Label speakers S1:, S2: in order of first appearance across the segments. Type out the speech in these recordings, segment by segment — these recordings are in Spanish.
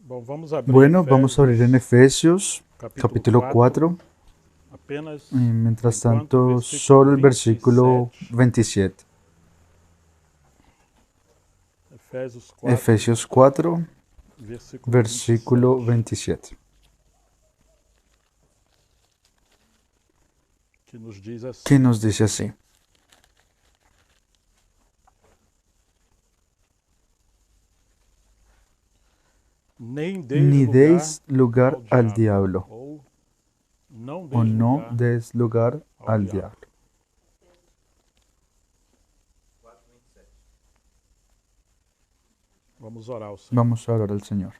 S1: Bom, vamos abrir
S2: Bueno, vamos a abrir en
S1: Efésios,
S2: Efesios capítulo 4,
S1: apenas
S2: y mientras
S1: enquanto o
S2: tanto solo el versículo 27.
S1: Efésios 4,
S2: Efesios 4,
S1: versículo
S2: versículo 27,
S1: que nos diz assim:
S2: que nos dice así: Ni deis lugar al diablo,
S1: ou não
S2: o
S1: deis
S2: no
S1: lugar
S2: des lugar
S1: ao
S2: al
S1: diabo.
S2: diablo.
S1: Vamos orar ao Senhor.
S2: Vamos a orar al Señor.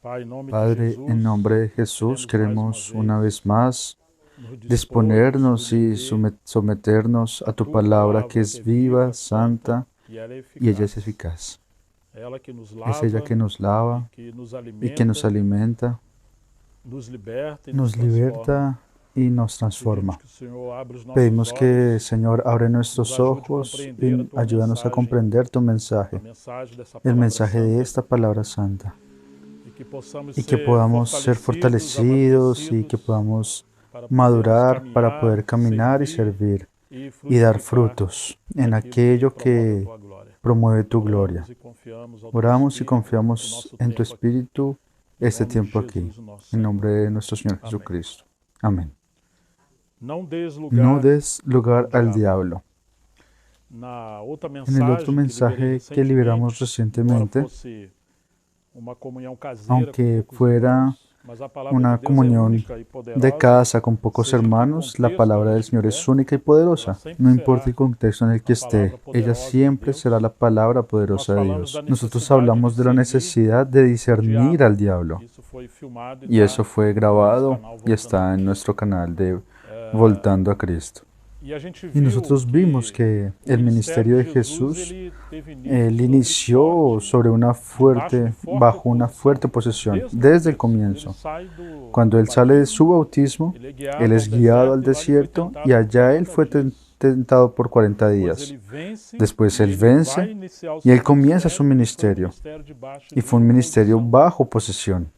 S1: Pai, em nome de
S2: Padre,
S1: Jesus,
S2: en nombre de Jesús, queremos una vez más
S1: nos
S2: disponernos y
S1: submeter
S2: someternos a tu palabra que es viva, santa,
S1: e ela é
S2: y ella es
S1: eficaz.
S2: eficaz.
S1: Ela que nos
S2: Es
S1: lava,
S2: ella que nos lava
S1: que nos
S2: y que nos
S1: alimenta,
S2: alimenta,
S1: nos liberta e
S2: nos
S1: transforma.
S2: liberta y nos
S1: Pedimos
S2: transforma.
S1: que o Senhor abra os nossos
S2: Pedimos que,
S1: olhos,
S2: Señor, abre nuestros
S1: nos ajude a
S2: ojos
S1: compreender a
S2: y
S1: tua
S2: ayúdanos a
S1: mensagem,
S2: comprender tu
S1: a
S2: mensaje,
S1: mensagem dessa
S2: el
S1: palavra
S2: mensaje de
S1: santa,
S2: esta palabra santa,
S1: e que possamos
S2: y que
S1: ser
S2: podamos ser fortalecidos y que podamos
S1: para podermos
S2: madurar para
S1: caminhar,
S2: poder caminar y servir
S1: e
S2: y dar
S1: frutificar
S2: frutos en
S1: naquilo
S2: aquello
S1: que promove a
S2: que
S1: tua glória.
S2: promueve tu gloria.
S1: Oramos e confiamos ao teu
S2: Oramos y
S1: Espírito,
S2: confiamos
S1: o nosso
S2: en tu
S1: tempo aqui.
S2: Espíritu
S1: Em
S2: este
S1: nome de
S2: tiempo aquí,
S1: Jesus, nosso
S2: en
S1: Senhor.
S2: nombre de nuestro Señor
S1: Amén.
S2: Jesucristo. Amén.
S1: Não des
S2: No
S1: lugar
S2: des lugar
S1: ao
S2: al
S1: diabo.
S2: diablo.
S1: Na outra
S2: En el otro
S1: mensagem
S2: mensaje que liberamos
S1: recentemente, embora
S2: recientemente,
S1: fosse uma comunhão caseira
S2: aunque
S1: com poucos
S2: fuera
S1: irmãos, mas a palavra de
S2: una
S1: Deus é
S2: comunión
S1: única e
S2: de
S1: poderosa,
S2: casa con pocos
S1: seja em que
S2: hermanos, la
S1: contexto
S2: palabra
S1: ela
S2: del Señor es
S1: estiver,
S2: única y
S1: ela
S2: poderosa.
S1: sempre
S2: No importa
S1: será
S2: el contexto en el que
S1: a palavra
S2: esté, ella
S1: poderosa de
S2: siempre
S1: Deus.
S2: será la palabra
S1: Nós
S2: poderosa de
S1: falamos da
S2: Dios. Nosotros
S1: necessidade de
S2: hablamos de la
S1: discernir
S2: necesidad de
S1: o
S2: discernir
S1: diabo.
S2: al diablo.
S1: Isso foi filmado e
S2: Y eso fue
S1: está no nosso
S2: grabado
S1: canal
S2: y
S1: Voltando a
S2: está en
S1: Cristo.
S2: nuestro canal de Voltando a Cristo.
S1: E a gente
S2: Y
S1: viu
S2: nosotros vimos que
S1: o
S2: el
S1: ministério
S2: ministerio de
S1: de Jesus
S2: Jesús
S1: ele teve
S2: él
S1: início
S2: inició sobre una bajo una fuerte posición desde el comienzo. Cuando él sale de su bautismo, él es guiado al desierto y allá él fue tentado por 40 días. Después él vence y él comienza su ministerio. Y fue un ministerio bajo posesión.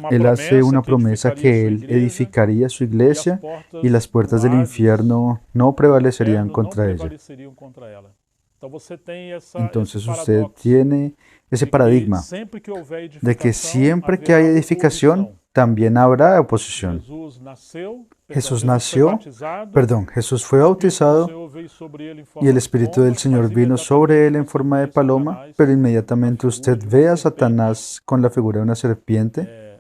S2: Él hace una promesa que él edificaría su iglesia y las puertas del infierno no prevalecerían contra ella. Entonces usted tiene ese paradigma de que siempre que hay edificación, también habrá oposición. Jesús fue bautizado y el Espíritu del Señor vino sobre él en forma de paloma, pero inmediatamente usted ve a Satanás con la figura de una serpiente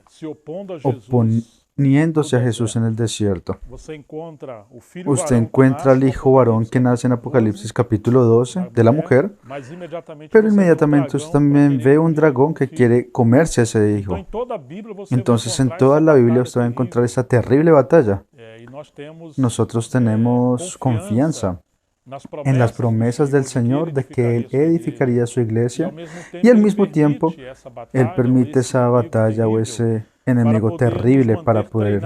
S2: oponiéndose a Jesús en el desierto. Usted encuentra al hijo varón que nace en Apocalipsis capítulo 12 de la mujer, pero inmediatamente usted también ve un dragón que quiere comerse a ese hijo. Entonces en toda la Biblia usted va a encontrar esa terrible batalla. Nosotros tenemos confianza en las promesas del Señor de que Él edificaría su iglesia y al mismo tiempo Él permite esa batalla o ese enemigo terrible para poder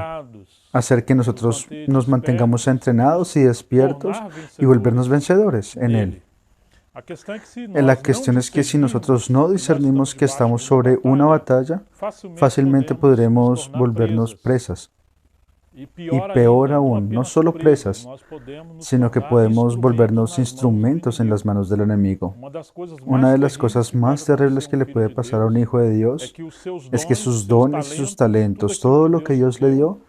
S2: hacer que nosotros nos mantengamos entrenados y despiertos y volvernos vencedores en Él. La cuestión es que si nosotros no discernimos que estamos sobre una batalla, fácilmente podremos volvernos presas. Y peor aún, no solo presas, sino que podemos volvernos instrumentos en las manos del enemigo. Una de las cosas más terribles que le puede pasar a un hijo de Dios es que sus dones y sus talentos, todo lo que Dios le dio,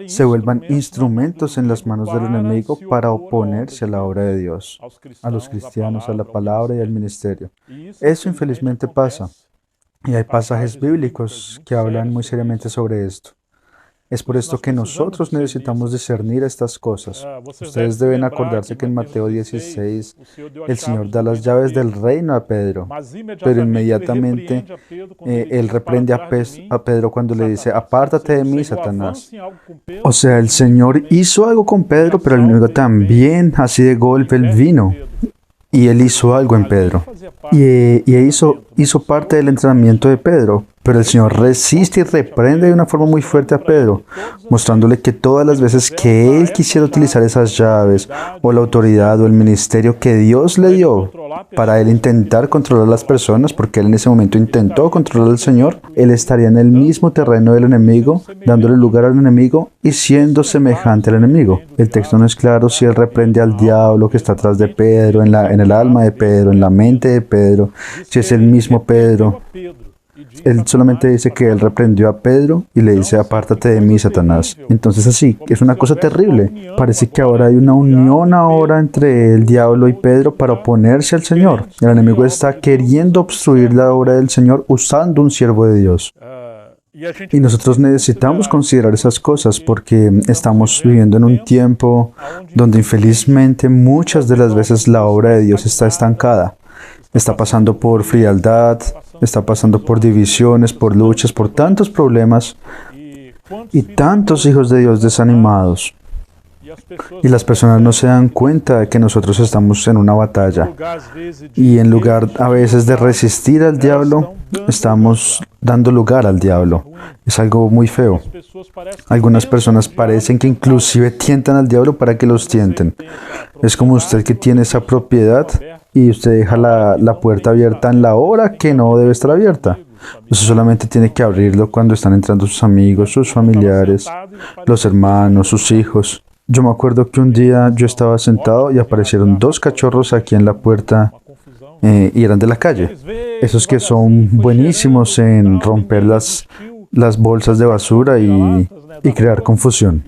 S2: se vuelvan instrumentos en las manos del enemigo para oponerse a la obra de Dios, a los cristianos, a la palabra y al ministerio. Eso infelizmente pasa, y hay pasajes bíblicos que hablan muy seriamente sobre esto. Es por esto que nosotros necesitamos discernir estas cosas. Ustedes deben acordarse que en Mateo 16 el Señor da las llaves del reino a Pedro, pero inmediatamente Él reprende a Pedro cuando le dice, apártate de mí, Satanás. O sea, el Señor hizo algo con Pedro, pero luego también, así de golpe, Él vino y Él hizo algo en Pedro. Y hizo parte del entrenamiento de Pedro. Pero el Señor resiste y reprende de una forma muy fuerte a Pedro, mostrándole que todas las veces que él quisiera utilizar esas llaves, o la autoridad o el ministerio que Dios le dio para él intentar controlar a las personas, porque él en ese momento intentó controlar al Señor, él estaría en el mismo terreno del enemigo, dándole lugar al enemigo y siendo semejante al enemigo. El texto no es claro si él reprende al diablo que está atrás de Pedro, en el alma de Pedro, en la mente de Pedro, si es el mismo Pedro. Él solamente dice que él reprendió a Pedro y le dice, apártate de mí, Satanás. Entonces así, es una cosa terrible. Parece que ahora hay una unión ahora entre el diablo y Pedro para oponerse al Señor. El enemigo está queriendo obstruir la obra del Señor usando un siervo de Dios. Y nosotros necesitamos considerar esas cosas porque estamos viviendo en un tiempo donde infelizmente muchas de las veces la obra de Dios está estancada. Está pasando por frialdad, está pasando por divisiones, por luchas, por tantos problemas y tantos hijos de Dios desanimados. Y las personas no se dan cuenta de que nosotros estamos en una batalla. Y en lugar a veces de resistir al diablo, estamos dando lugar al diablo. Es algo muy feo. Algunas personas parecen que inclusive tientan al diablo para que los tienten. Es como usted que tiene esa propiedad y usted deja la puerta abierta en la hora que no debe estar abierta. Usted solamente tiene que abrirlo cuando están entrando sus amigos, sus familiares, los hermanos, sus hijos. Yo me acuerdo que un día yo estaba sentado y aparecieron 2 cachorros aquí en la puerta y eran de la calle. Esos que son buenísimos en romper las bolsas de basura y crear confusión.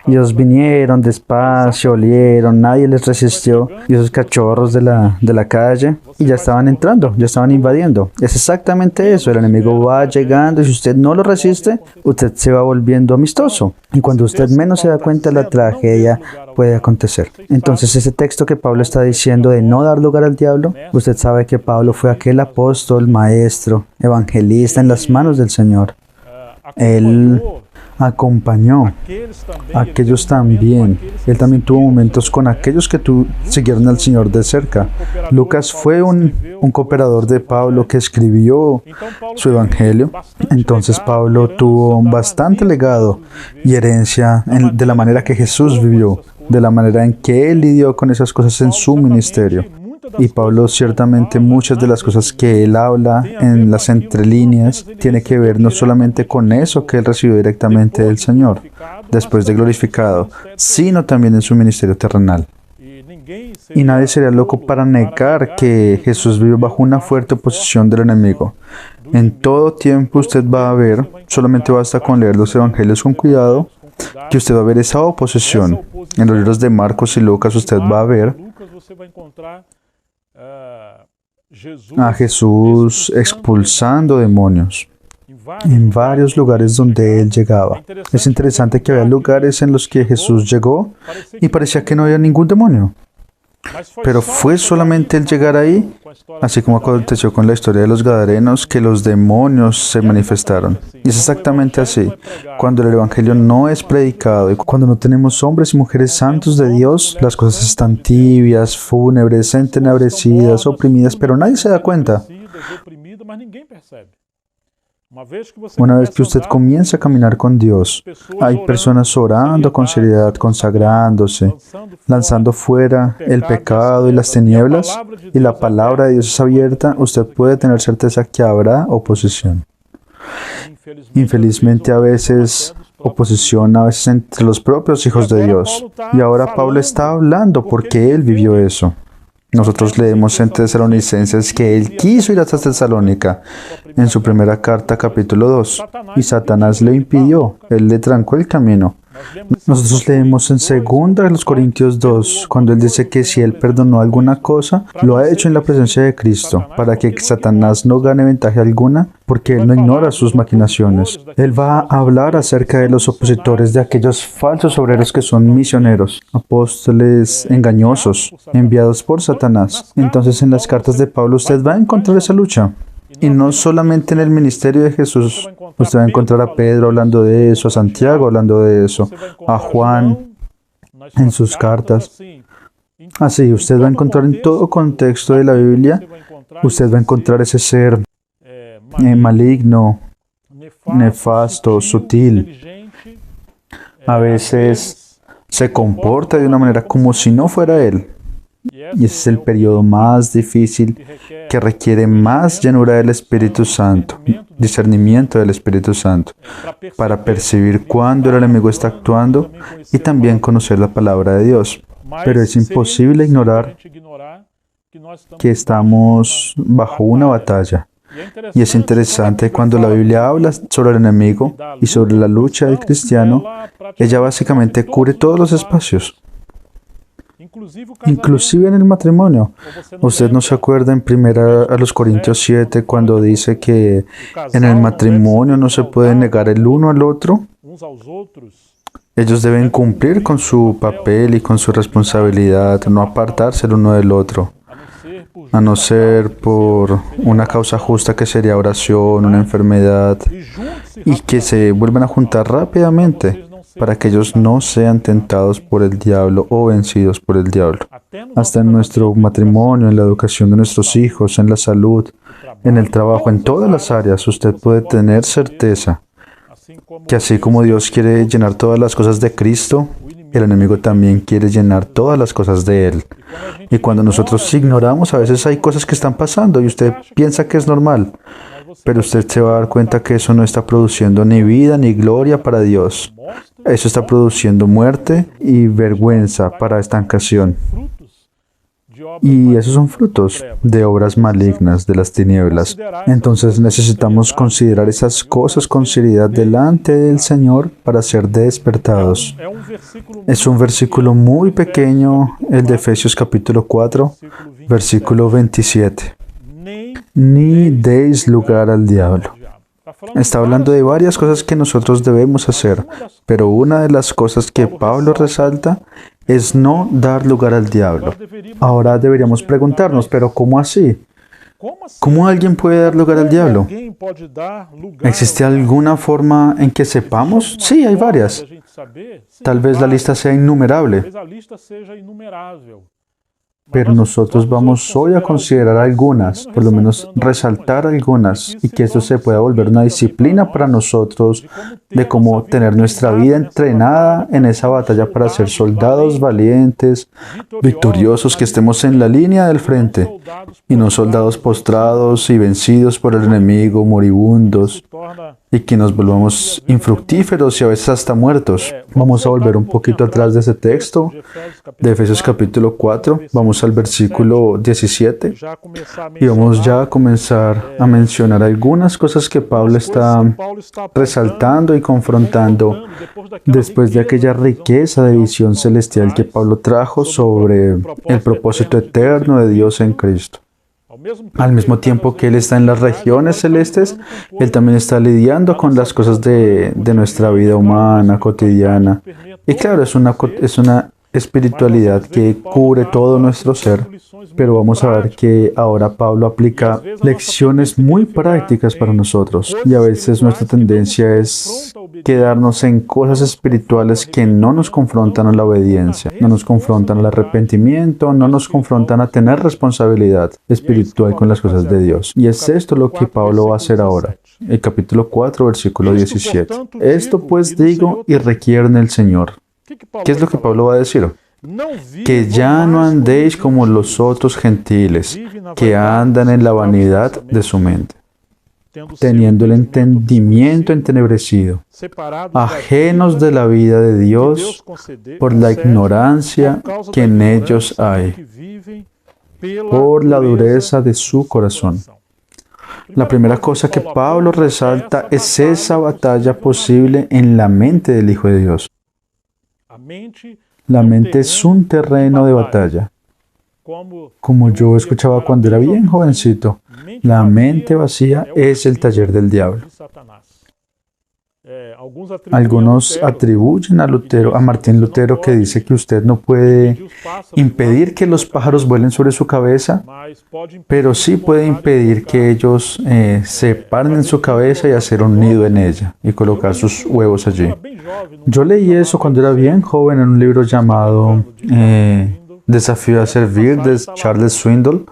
S2: Y ellos vinieron despacio, olieron, nadie les resistió. Y esos cachorros de la calle, y ya estaban entrando, ya estaban invadiendo. Es exactamente eso, el enemigo va llegando y si usted no lo resiste, usted se va volviendo amistoso. Y cuando usted menos se da cuenta, la tragedia puede acontecer. Entonces ese texto que Pablo está diciendo de no dar lugar al diablo, usted sabe que Pablo fue aquel apóstol, maestro, evangelista en las manos del Señor. Él acompañó a aquellos también. Él también tuvo momentos con aquellos que siguieron al Señor de cerca. Lucas fue un cooperador de Pablo que escribió su evangelio. Entonces Pablo tuvo bastante legado y herencia de la manera que Jesús vivió, de la manera en que él lidió con esas cosas en su ministerio. Y Pablo ciertamente muchas de las cosas que él habla en las entrelíneas tiene que ver no solamente con eso que él recibió directamente del Señor, después de glorificado, sino también en su ministerio terrenal. Y nadie sería loco para negar que Jesús vivió bajo una fuerte oposición del enemigo. En todo tiempo usted va a ver, solamente basta con leer los evangelios con cuidado, que usted va a ver esa oposición. En los libros de Marcos y Lucas usted va a ver a Jesús expulsando demonios en varios lugares donde él llegaba. Es interesante que había lugares en los que Jesús llegó y parecía que no había ningún demonio. Pero fue solamente el llegar ahí, así como aconteció con la historia de los Gadarenos, que los demonios se manifestaron. Y es exactamente así. Cuando el Evangelio no es predicado y cuando no tenemos hombres y mujeres santos de Dios, las cosas están tibias, fúnebres, entenebrecidas, oprimidas, pero nadie se da cuenta. Una vez que usted comienza a caminar con Dios, hay personas orando con seriedad, consagrándose, lanzando fuera el pecado y las tinieblas, y la palabra de Dios es abierta, usted puede tener certeza que habrá oposición. Infelizmente a veces oposición, a veces entre los propios hijos de Dios. Y ahora Pablo está hablando porque él vivió eso. Nosotros leemos en Tesalonicenses que él quiso ir hasta Tesalónica en su primera carta, capítulo 2, y Satanás le impidió, él le trancó el camino. Nosotros leemos en 2 Corintios 2, cuando él dice que si él perdonó alguna cosa, lo ha hecho en la presencia de Cristo, para que Satanás no gane ventaja alguna, porque él no ignora sus maquinaciones. Él va a hablar acerca de los opositores, de aquellos falsos obreros que son misioneros, apóstoles engañosos, enviados por Satanás. Entonces en las cartas de Pablo usted va a encontrar esa lucha. Y no solamente en el ministerio de Jesús. Usted va a encontrar a Pedro hablando de eso, a Santiago hablando de eso, a Juan en sus cartas. Así, usted va a encontrar en todo contexto de la Biblia, usted va a encontrar ese ser maligno, nefasto, sutil. A veces se comporta de una manera como si no fuera Él. Y ese es el periodo más difícil que requiere más llenura del Espíritu Santo, discernimiento del Espíritu Santo, para percibir cuándo el enemigo está actuando y también conocer la palabra de Dios. Pero es imposible ignorar que estamos bajo una batalla. Y es interesante cuando la Biblia habla sobre el enemigo y sobre la lucha del cristiano, ella básicamente cubre todos los espacios. Inclusive en el matrimonio. ¿Usted no se acuerda en 1 Corintios 7 cuando dice que en el matrimonio no se puede negar el uno al otro? Ellos deben cumplir con su papel y con su responsabilidad, no apartarse el uno del otro, a no ser por una causa justa que sería oración, una enfermedad, y que se vuelvan a juntar rápidamente para que ellos no sean tentados por el diablo o vencidos por el diablo. Hasta en nuestro matrimonio, en la educación de nuestros hijos, en la salud, en el trabajo, en todas las áreas, usted puede tener certeza que así como Dios quiere llenar todas las cosas de Cristo, el enemigo también quiere llenar todas las cosas de Él. Y cuando nosotros ignoramos, a veces hay cosas que están pasando y usted piensa que es normal, pero usted se va a dar cuenta que eso no está produciendo ni vida ni gloria para Dios. Eso está produciendo muerte y vergüenza para estancación. Y esos son frutos de obras malignas de las tinieblas. Entonces necesitamos considerar esas cosas con seriedad delante del Señor para ser despertados. Es un versículo muy pequeño, el de Efesios capítulo 4, versículo 27. Ni deis lugar al diablo. Está hablando de varias cosas que nosotros debemos hacer, pero una de las cosas que Pablo resalta es no dar lugar al diablo. Ahora deberíamos preguntarnos, ¿pero cómo así? ¿Cómo alguien puede dar lugar al diablo? ¿Existe alguna forma en que sepamos? Sí, hay varias. Tal vez la lista sea innumerable. Pero nosotros vamos hoy a considerar algunas, por lo menos resaltar algunas, y que esto se pueda volver una disciplina para nosotros de cómo tener nuestra vida entrenada en esa batalla para ser soldados valientes, victoriosos, que estemos en la línea del frente, y no soldados postrados y vencidos por el enemigo, moribundos, y que nos volvamos infructíferos y a veces hasta muertos. Vamos a volver un poquito atrás de ese texto, de Efesios capítulo 4, vamos al versículo 17, y vamos ya a comenzar a mencionar algunas cosas que Pablo está resaltando y confrontando después de aquella riqueza de visión celestial que Pablo trajo sobre el propósito eterno de Dios en Cristo. Al mismo tiempo que Él está en las regiones celestes, Él también está lidiando con las cosas de nuestra vida humana, cotidiana. Y claro, es una espiritualidad que cubre todo nuestro ser, pero vamos a ver que ahora Pablo aplica lecciones muy prácticas para nosotros. Y a veces nuestra tendencia es quedarnos en cosas espirituales que no nos confrontan a la obediencia, no nos confrontan al arrepentimiento, no nos confrontan a tener responsabilidad espiritual con las cosas de Dios. Y es esto lo que Pablo va a hacer ahora. El capítulo 4, versículo 17. Esto pues digo y requiero en el Señor. ¿Qué es lo que Pablo va a decir? Que ya no andéis como los otros gentiles, que andan en la vanidad de su mente, teniendo el entendimiento entenebrecido, ajenos de la vida de Dios por la ignorancia que en ellos hay, por la dureza de su corazón. La primera cosa que Pablo resalta es esa batalla posible en la mente del Hijo de Dios. La mente es un terreno de batalla. Como yo escuchaba cuando era bien jovencito, la mente vacía es el taller del diablo. Algunos atribuyen a Martín Lutero, que dice que usted no puede impedir que los pájaros vuelen sobre su cabeza, pero sí puede impedir que ellos se paren en su cabeza y hacer un nido en ella y colocar sus huevos allí. Yo leí eso cuando era bien joven en un libro llamado Desafío a Servir de Charles Swindoll,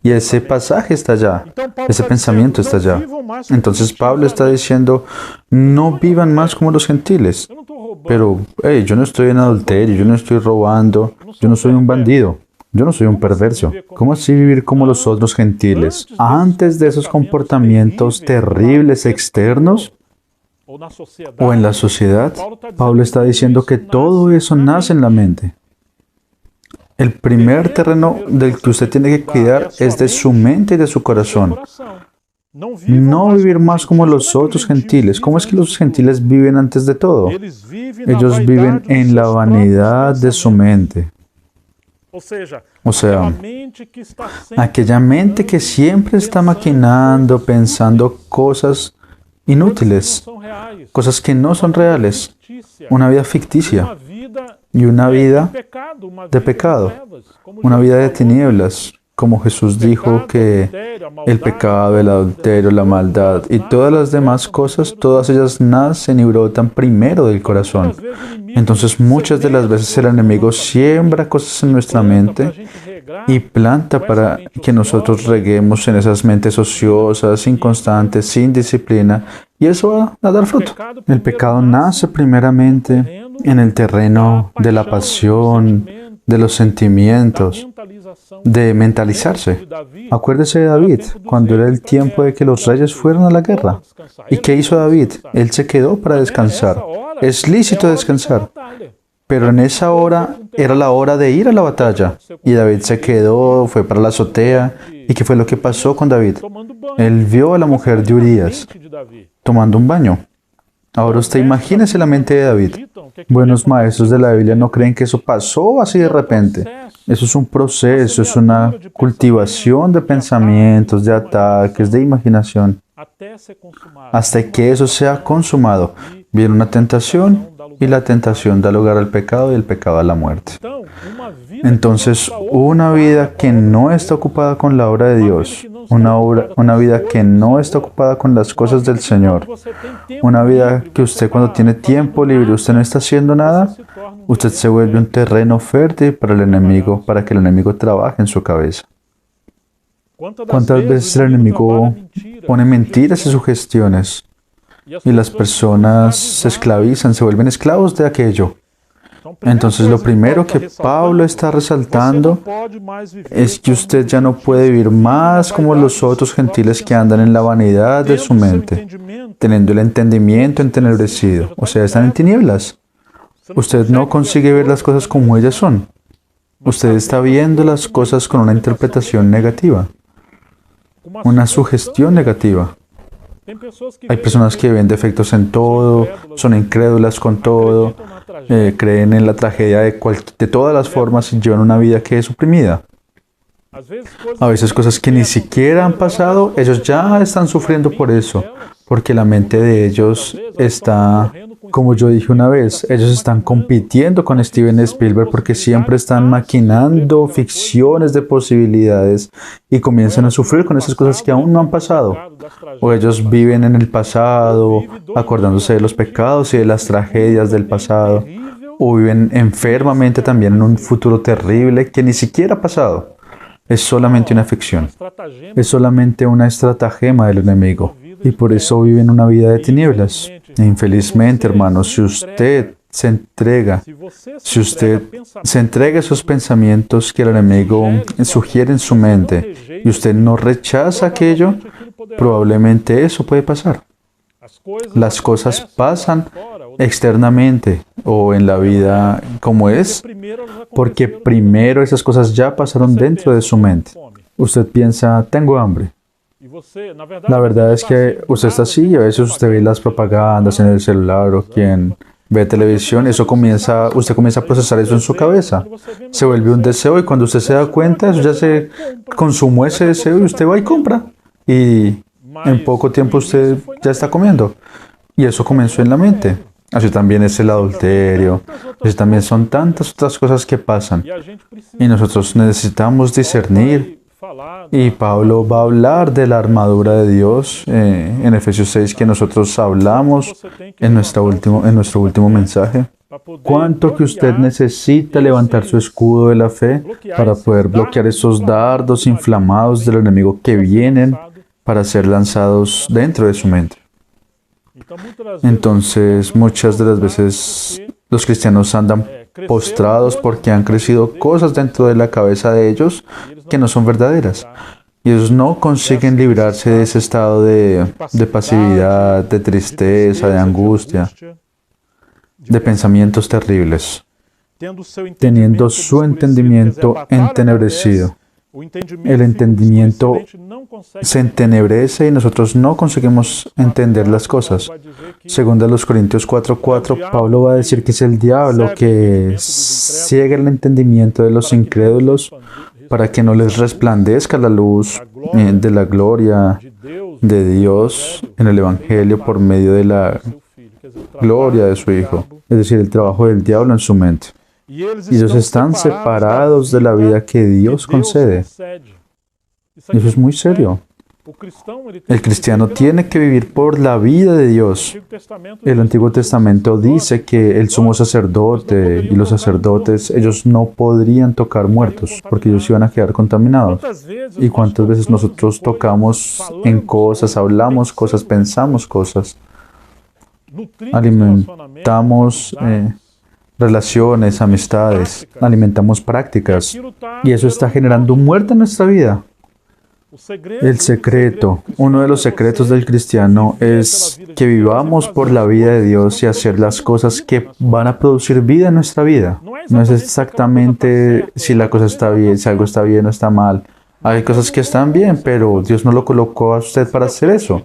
S2: Y ese pasaje está allá, ese pensamiento está allá. Entonces Pablo está diciendo, no vivan más como los gentiles. Pero, hey, yo no estoy en adulterio, yo no estoy robando, yo no soy un bandido. Yo no soy un perverso. ¿Cómo así vivir como los otros gentiles? Antes de esos comportamientos terribles externos o en la sociedad, Pablo está diciendo que todo eso nace en la mente. El primer terreno del que usted tiene que cuidar es de su mente y de su corazón. No vivir más como los otros gentiles. ¿Cómo es que los gentiles viven antes de todo? Ellos viven en la vanidad de su mente. O sea, aquella mente que siempre está maquinando, pensando cosas inútiles, cosas que no son reales, una vida ficticia y una vida de pecado, una vida de tinieblas, como Jesús dijo que el pecado, el adulterio, la maldad y todas las demás cosas, todas ellas nacen y brotan primero del corazón. Entonces muchas de las veces el enemigo siembra cosas en nuestra mente y planta para que nosotros reguemos en esas mentes ociosas, inconstantes, sin disciplina, y eso va a dar fruto. El pecado nace primeramente en el terreno de la pasión, de los sentimientos, de mentalizarse. Acuérdese de David, cuando era el tiempo de que los reyes fueron a la guerra. ¿Y qué hizo David? Él se quedó para descansar. Es lícito descansar, pero en esa hora era la hora de ir a la batalla. Y David se quedó, fue para la azotea. ¿Y qué fue lo que pasó con David? Él vio a la mujer de Urías tomando un baño. Ahora usted imagínese la mente de David. Buenos maestros de la Biblia no creen que eso pasó así de repente. Eso es un proceso, es una cultivación de pensamientos, de ataques, de imaginación. Hasta que eso sea consumado, viene una tentación y la tentación da lugar al pecado y el pecado a la muerte. Entonces, una vida que no está ocupada con la obra de Dios, una vida que no está ocupada con las cosas del Señor, una vida que usted cuando tiene tiempo libre, usted no está haciendo nada, usted se vuelve un terreno fértil para el enemigo, para que el enemigo trabaje en su cabeza. ¿Cuántas veces el enemigo pone mentiras y sugestiones y las personas se esclavizan, se vuelven esclavos de aquello? Entonces, lo primero que Pablo está resaltando es que usted ya no puede vivir más como los otros gentiles que andan en la vanidad de su mente, teniendo el entendimiento entenebrecido, o sea, están en tinieblas. Usted no consigue ver las cosas como ellas son. Usted está viendo las cosas con una interpretación negativa, una sugestión negativa. Hay personas que ven defectos en todo, son incrédulas con todo, creen en la tragedia de todas las formas y llevan una vida que es oprimida. A veces cosas que ni siquiera han pasado, ellos ya están sufriendo por eso, porque la mente de ellos está, como yo dije una vez, ellos están compitiendo con Steven Spielberg porque siempre están maquinando ficciones de posibilidades y comienzan a sufrir con esas cosas que aún no han pasado. O ellos viven en el pasado, acordándose de los pecados y de las tragedias del pasado, o viven enfermamente también en un futuro terrible que ni siquiera ha pasado. Es solamente una ficción, es solamente una estratagema del enemigo, y por eso viven una vida de tinieblas. E infelizmente, hermanos, si usted se entrega a esos pensamientos que el enemigo sugiere en su mente, y usted no rechaza aquello, probablemente eso puede pasar. Las cosas pasan externamente o en la vida como es, porque primero esas cosas ya pasaron dentro de su mente. Usted piensa, tengo hambre. La verdad es que usted está así y a veces usted ve las propagandas en el celular o quien ve televisión, usted comienza a procesar eso en su cabeza. Se vuelve un deseo y cuando usted se da cuenta, eso ya se consumó ese deseo y usted va y compra. Y en poco tiempo usted ya está comiendo. Y eso comenzó en la mente. Así también es el adulterio. Así también son tantas otras cosas que pasan. Y nosotros necesitamos discernir. Y Pablo va a hablar de la armadura de Dios en Efesios 6 que nosotros hablamos en nuestro último mensaje. cuánto que usted necesita levantar su escudo de la fe para poder bloquear esos dardos inflamados del enemigo que vienen para ser lanzados dentro de su mente. Entonces, muchas de las veces los cristianos andan postrados porque han crecido cosas dentro de la cabeza de ellos que no son verdaderas. Y ellos no consiguen librarse de ese estado de pasividad, de tristeza, de angustia, de pensamientos terribles, teniendo su entendimiento entenebrecido. El entendimiento se entenebrece y nosotros no conseguimos entender las cosas. Según de los Corintios 4:4, Pablo va a decir que es el diablo que ciega el entendimiento de los incrédulos para que no les resplandezca la luz de la gloria de Dios en el Evangelio por medio de la gloria de su Hijo, es decir, el trabajo del diablo en su mente. Y ellos están separados de la vida que Dios concede. Eso es muy serio. El cristiano tiene que vivir por la vida de Dios. El Antiguo Testamento dice que el sumo sacerdote y los sacerdotes, ellos no podrían tocar muertos porque ellos iban a quedar contaminados. ¿Y cuántas veces nosotros tocamos en cosas, hablamos cosas, pensamos cosas, alimentamos relaciones, amistades, alimentamos prácticas y eso está generando muerte en nuestra vida? El secreto, uno de los secretos del cristiano es que vivamos por la vida de Dios y hacer las cosas que van a producir vida en nuestra vida. No es exactamente si la cosa está bien, si algo está bien o está mal. Hay cosas que están bien, pero Dios no lo colocó a usted para hacer eso.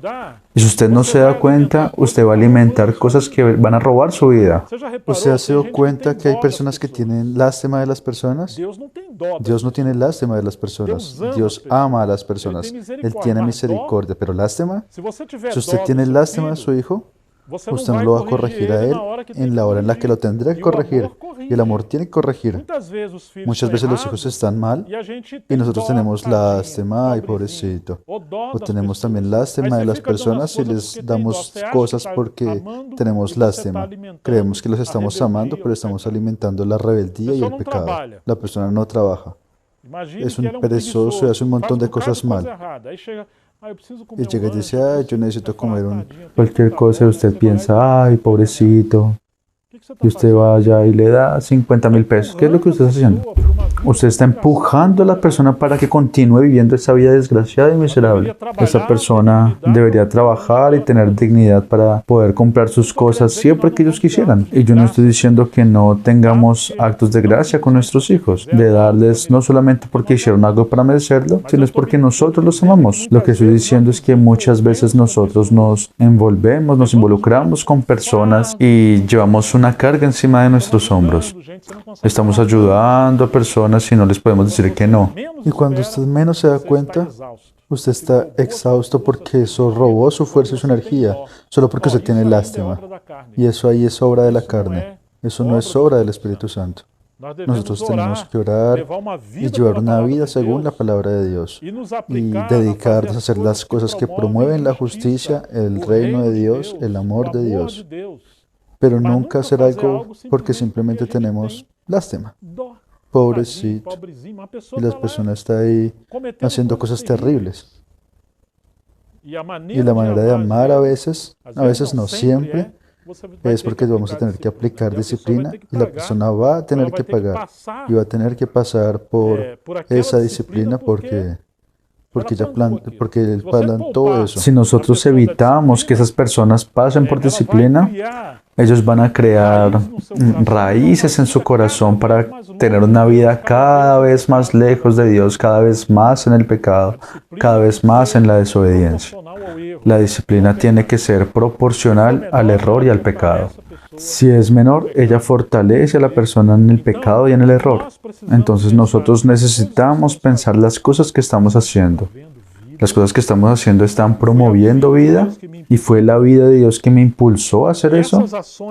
S2: Y si usted no se da cuenta, usted va a alimentar cosas que van a robar su vida. ¿Usted se dio cuenta que hay personas que tienen lástima de las personas? Dios no tiene lástima de las personas. Dios ama a las personas. Él tiene misericordia, pero lástima. Si usted tiene lástima de su hijo, usted no lo va a corregir a él en la hora en la que lo tendrá que corregir. Y el amor tiene que corregir. Muchas veces los hijos están mal y nosotros tenemos lástima, ay pobrecito. O tenemos también lástima de las personas y les damos cosas porque tenemos lástima. Creemos que los estamos amando, pero estamos alimentando la rebeldía y el pecado. La persona no trabaja. Es un perezoso y hace un montón de cosas mal. Y llega y dice, ay, yo necesito comer cualquier cosa y usted piensa, ay, pobrecito. Y usted va allá y le da 50.000 pesos. ¿Qué es lo que usted está haciendo? Usted está empujando a la persona para que continúe viviendo esa vida desgraciada y miserable. Esa persona debería trabajar y tener dignidad para poder comprar sus cosas siempre que ellos quisieran. Y yo no estoy diciendo que no tengamos actos de gracia con nuestros hijos, de darles no solamente porque hicieron algo para merecerlo, sino es porque nosotros los amamos. Lo que estoy diciendo es que muchas veces nosotros nos envolvemos, nos involucramos con personas y llevamos una carga encima de nuestros hombros. Estamos ayudando a personas y no les podemos decir que no. Y cuando usted menos se da cuenta, usted está exhausto porque eso robó su fuerza y su energía, solo porque usted tiene lástima. Y eso ahí es obra de la carne. Eso no es obra del Espíritu Santo. Nosotros tenemos que orar y llevar una vida según la palabra de Dios y dedicarnos a hacer las cosas que promueven la justicia, el reino de Dios, el amor de Dios. Pero nunca hacer algo porque simplemente tenemos lástima. Pobrecito. Y la persona está ahí haciendo cosas terribles. Y la manera de amar a veces no siempre, es porque vamos a tener que aplicar disciplina y la persona va a tener que pagar y va a tener que pasar por esa disciplina porque él plantó eso. Si nosotros evitamos que esas personas pasen por disciplina, ellos van a crear raíces en su corazón para tener una vida cada vez más lejos de Dios, cada vez más en el pecado, cada vez más en la desobediencia. La disciplina tiene que ser proporcional al error y al pecado. Si es menor, ella fortalece a la persona en el pecado y en el error. Entonces nosotros necesitamos pensar las cosas que estamos haciendo. Las cosas que estamos haciendo están promoviendo vida y fue la vida de Dios que me impulsó a hacer eso.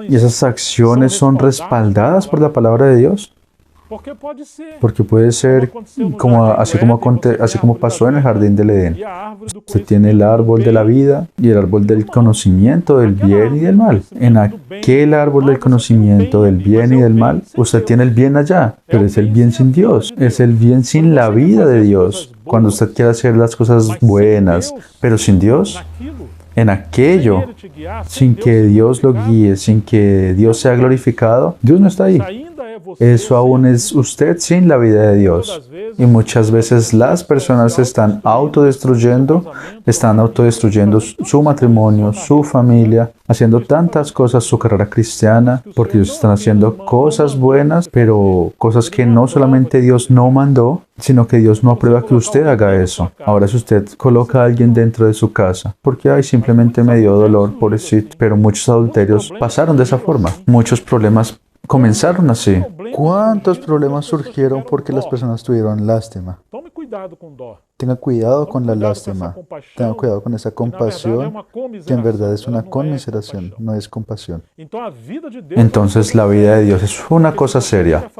S2: Y esas acciones son respaldadas por la palabra de Dios. Porque puede ser así como pasó en el jardín del Edén. Usted tiene el árbol de la vida y el árbol del conocimiento del bien y del mal. En aquel árbol del conocimiento del bien y del mal, usted tiene el bien allá, pero es el bien sin Dios. Es el bien sin la vida de Dios. Cuando usted quiere hacer las cosas buenas, pero sin Dios, en aquello, sin que Dios lo guíe, sin que Dios sea glorificado, Dios no está ahí. Eso aún es usted sin la vida de Dios. Y muchas veces las personas están autodestruyendo su matrimonio, su familia, haciendo tantas cosas, su carrera cristiana, porque ellos están haciendo cosas buenas, pero cosas que no solamente Dios no mandó, sino que Dios no aprueba que usted haga eso. Ahora si usted coloca a alguien dentro de su casa, porque simplemente me dio dolor, pobrecito, pero muchos adulterios pasaron de esa forma. Muchos problemas comenzaron así. ¿Cuántos problemas surgieron porque las personas tuvieron lástima? Tenga cuidado con la lástima. Tenga cuidado con esa compasión, que en verdad es una conmiseración, no es compasión. Entonces la vida de Dios es una cosa seria.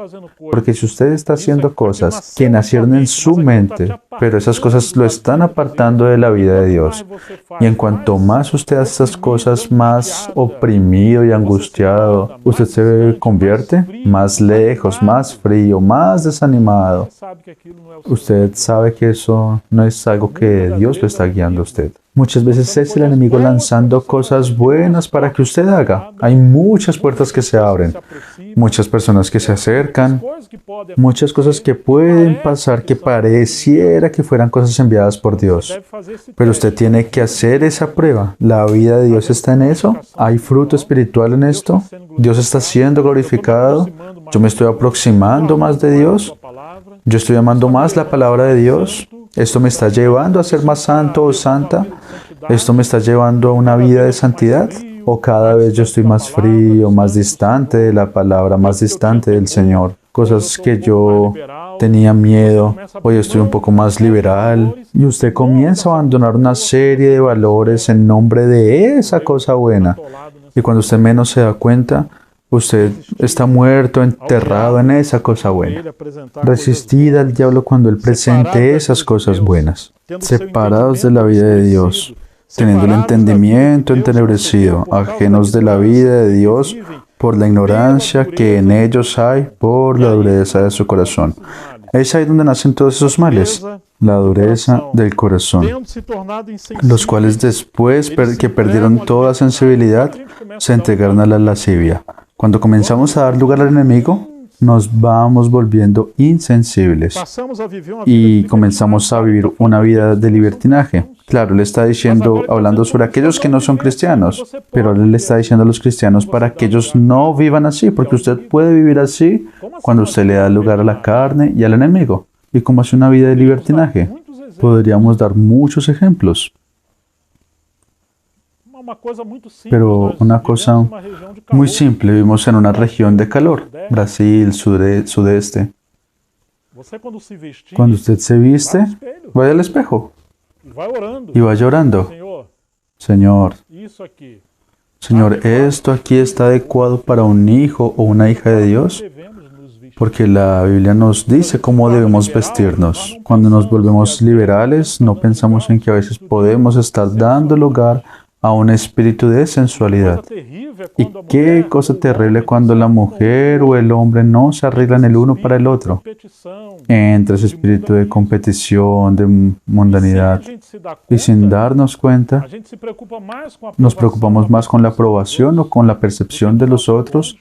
S2: Porque si usted está haciendo cosas que nacieron en su mente, pero esas cosas lo están apartando de la vida de Dios. Y en cuanto más usted hace esas cosas, más oprimido y angustiado, usted se convierte más lejos, más frío, más desanimado. Usted sabe que eso no es algo que Dios lo está guiando a usted. Muchas veces es el enemigo lanzando cosas buenas para que usted haga. Hay muchas puertas que se abren, muchas personas que se acercan, muchas cosas que pueden pasar que pareciera que fueran cosas enviadas por Dios. Pero usted tiene que hacer esa prueba. ¿La vida de Dios está en eso? ¿Hay fruto espiritual en esto? ¿Dios está siendo glorificado? ¿Yo me estoy aproximando más de Dios? ¿Yo estoy amando más la palabra de Dios? ¿Esto me está llevando a ser más santo o santa? ¿Esto me está llevando a una vida de santidad? ¿O cada vez yo estoy más frío, más distante de la palabra, más distante del Señor? Cosas que yo tenía miedo, hoy estoy un poco más liberal. Y usted comienza a abandonar una serie de valores en nombre de esa cosa buena. Y cuando usted menos se da cuenta, usted está muerto, enterrado en esa cosa buena. Resistid al diablo cuando Él presente esas cosas buenas. Separados de la vida de Dios, teniendo el entendimiento entenebrecido, ajenos de la vida de Dios por la ignorancia que en ellos hay, por la dureza de su corazón. Es ahí donde nacen todos esos males, la dureza del corazón, los cuales después que perdieron toda sensibilidad, se entregaron a la lascivia. Cuando comenzamos a dar lugar al enemigo, nos vamos volviendo insensibles y comenzamos a vivir una vida de libertinaje. Claro, Él está diciendo, hablando sobre aquellos que no son cristianos, pero Él le está diciendo a los cristianos para que ellos no vivan así, porque usted puede vivir así cuando usted le da lugar a la carne y al enemigo. ¿Y cómo hace una vida de libertinaje? Podríamos dar muchos ejemplos. Pero una cosa muy simple, vivimos en una región de calor, Brasil, sudeste. Cuando usted se viste, vaya al espejo y vaya orando. Señor, ¿esto aquí está adecuado para un hijo o una hija de Dios? Porque la Biblia nos dice cómo debemos vestirnos. Cuando nos volvemos liberales, no pensamos en que a veces podemos estar dando lugar a un espíritu de sensualidad. Y qué cosa terrible cuando la mujer o el hombre no se arreglan el uno para el otro. Entra ese espíritu de competición, de mundanidad. Y sin darnos cuenta, nos preocupamos más con la aprobación o con la percepción de los otros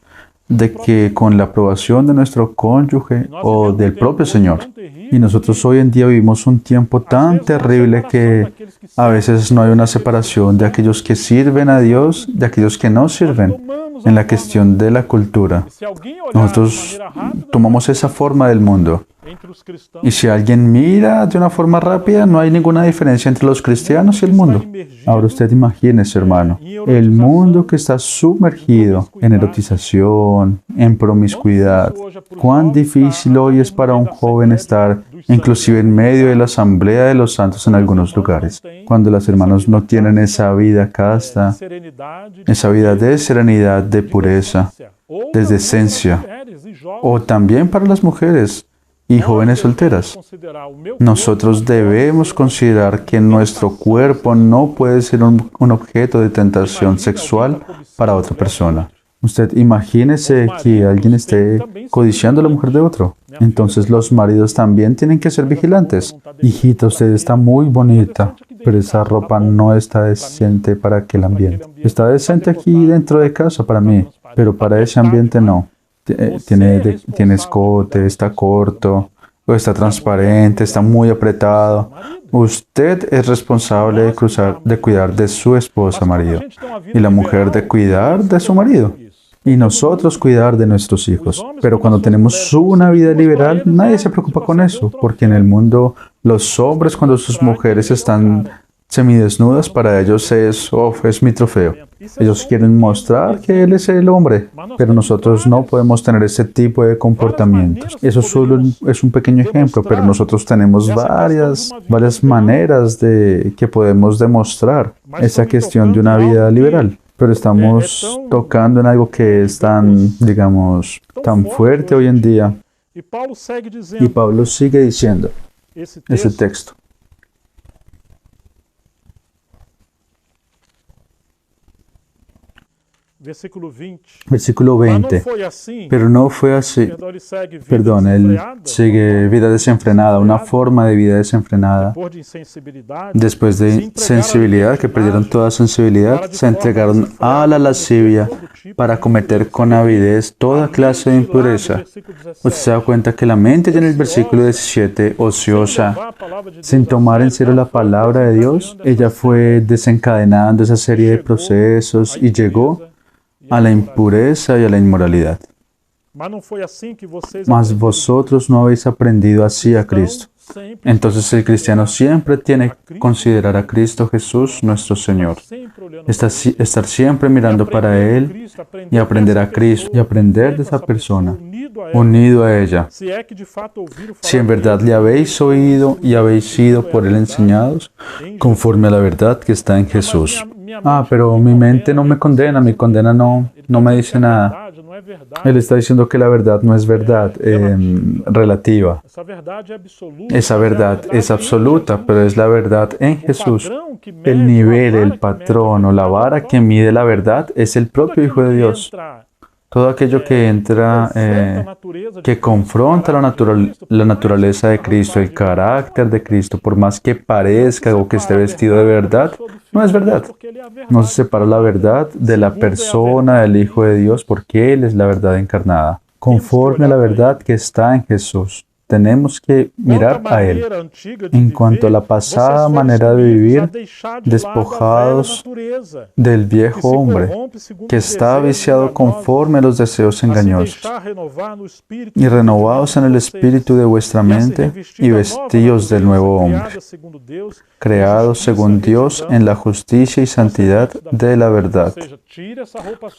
S2: de que con la aprobación de nuestro cónyuge o del propio Señor. Y nosotros hoy en día vivimos un tiempo tan terrible que a veces no hay una separación de aquellos que sirven a Dios de aquellos que no sirven en la cuestión de la cultura. Nosotros tomamos esa forma del mundo. Y si alguien mira de una forma rápida, no hay ninguna diferencia entre los cristianos y el mundo. Ahora usted imagínese, hermano, el mundo que está sumergido en erotización, en promiscuidad. Cuán difícil hoy es para un joven estar inclusive en medio de la asamblea de los santos en algunos lugares, cuando los hermanos no tienen esa vida casta, esa vida de serenidad, de pureza, de decencia. o también para las mujeres y jóvenes solteras. Nosotros debemos considerar que nuestro cuerpo no puede ser un objeto de tentación sexual para otra persona. Usted imagínese que alguien esté codiciando a la mujer de otro. Entonces los maridos también tienen que ser vigilantes. Hijita, usted está muy bonita, pero esa ropa no está decente para aquel ambiente. Está decente aquí dentro de casa para mí, pero para ese ambiente no. Tiene escote, está corto, o está transparente, está muy apretado. Usted es responsable de cuidar de su esposa, marido, y la mujer de cuidar de su marido. Y nosotros cuidar de nuestros hijos. Pero cuando tenemos una vida liberal, nadie se preocupa con eso, porque en el mundo los hombres cuando sus mujeres están semidesnudas, para ellos es mi trofeo. Ellos quieren mostrar que él es el hombre, pero nosotros no podemos tener ese tipo de comportamientos. Eso solo es un pequeño ejemplo, pero nosotros tenemos varias maneras que podemos demostrar esa cuestión de una vida liberal. Pero estamos tocando en algo que es tan, digamos, tan fuerte hoy en día. Y Pablo sigue diciendo ese texto. Versículo 20. Pero no fue así. Perdón, él sigue vida desenfrenada, una forma de vida desenfrenada. Después de sensibilidad, que perdieron toda sensibilidad, se entregaron a la lascivia para cometer con avidez toda clase de impureza. Usted se da cuenta que la mente ya en el versículo 17, ociosa, sin tomar en serio la palabra de Dios, ella fue desencadenando esa serie de procesos y llegó a la impureza y a la inmoralidad. Mas vosotros no habéis aprendido así a Cristo. Entonces el cristiano siempre tiene que considerar a Cristo Jesús nuestro Señor. Estar siempre mirando para Él y aprender a Cristo y aprender de esa persona, unido a ella. Si en verdad le habéis oído y habéis sido por Él enseñados, conforme a la verdad que está en Jesús. Pero mi mente no me condena, mi condena no me dice nada. Él está diciendo que la verdad no es verdad relativa. Esa verdad es absoluta, pero es la verdad en Jesús. El nivel, el patrón o la vara que mide la verdad es el propio Hijo de Dios. Todo aquello que entra, que confronta la naturaleza de Cristo, el carácter de Cristo, por más que parezca o que esté vestido de verdad, no es verdad. No se separa la verdad de la persona del Hijo de Dios porque Él es la verdad encarnada, conforme a la verdad que está en Jesús. Tenemos que mirar a Él. En cuanto a la pasada manera de vivir, despojados del viejo hombre, que está viciado conforme a los deseos engañosos, y renovados en el espíritu de vuestra mente, y vestidos del nuevo hombre, creado según Dios en la justicia y santidad de la verdad.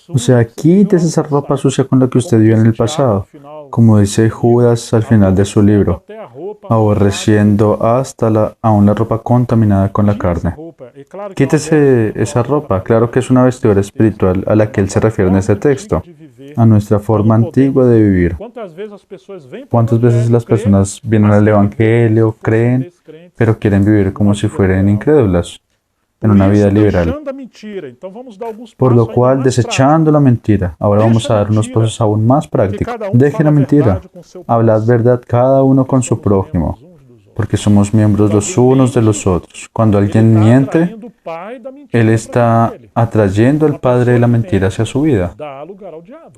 S2: O sea, quítese esa ropa sucia con la que usted vivió en el pasado, como dice Judas al final de su libro, aborreciendo aún la ropa contaminada con la carne. Quítese esa ropa. Claro que es una vestidura espiritual a la que él se refiere en este texto, a nuestra forma antigua de vivir. ¿Cuántas veces las personas vienen al Evangelio, creen, pero quieren vivir como si fueran incrédulas, en una vida liberal? Por lo cual, desechando la mentira, ahora vamos a dar unos pasos aún más prácticos. Deje la mentira. Hablad verdad cada uno con su prójimo, porque somos miembros los unos de los otros. Cuando alguien miente, él está atrayendo al padre de la mentira hacia su vida.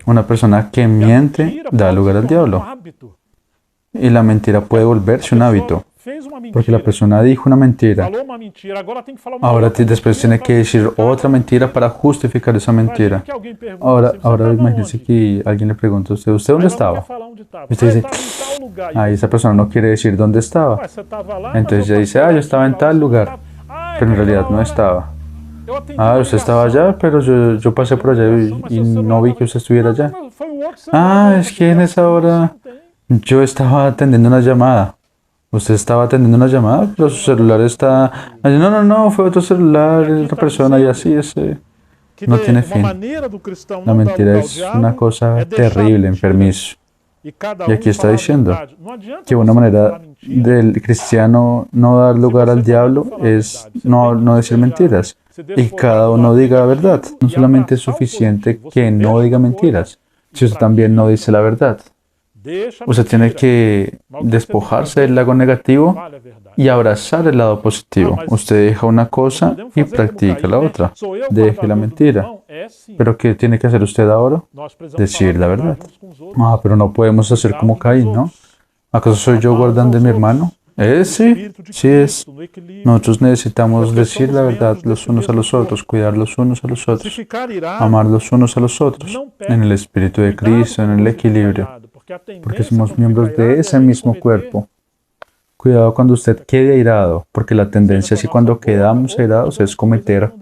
S2: Una persona que miente da lugar al diablo. Y la mentira puede volverse un hábito. Porque la persona dijo una mentira. Ahora después tiene que decir otra mentira para justificar esa mentira. Ahora imagínese que alguien le pregunta a usted, ¿usted dónde estaba? Y usted dice, esa persona no quiere decir dónde estaba. Entonces ella dice, yo estaba en tal lugar, pero en realidad no estaba. Usted estaba allá, pero yo pasé por allá y no vi que usted estuviera allá. Es que en esa hora yo estaba atendiendo una llamada. ¿Usted estaba atendiendo una llamada? Pero su celular está... No, fue otro celular, otra persona y así no tiene fin. La mentira es una cosa terrible, enfermizo. Y aquí está diciendo que una manera del cristiano no dar lugar al diablo es no decir mentiras. Y cada uno diga la verdad. No solamente es suficiente que no diga mentiras, si usted también no dice la verdad. Usted tiene que despojarse del lado negativo y abrazar el lado positivo. Usted deja una cosa y practica la otra. Deje la mentira. ¿Pero qué tiene que hacer usted ahora? Decir la verdad. Pero no podemos hacer como Caín, ¿no? ¿Acaso soy yo guardando de mi hermano? Sí, sí es. Nosotros necesitamos decir la verdad los unos a los otros, cuidar los unos a los otros, amar los unos a los otros, en el Espíritu de Cristo, en el equilibrio, porque somos miembros de ese mismo cuerpo. Cuidado cuando usted quede airado, porque la tendencia es que cuando quedamos airados es cometer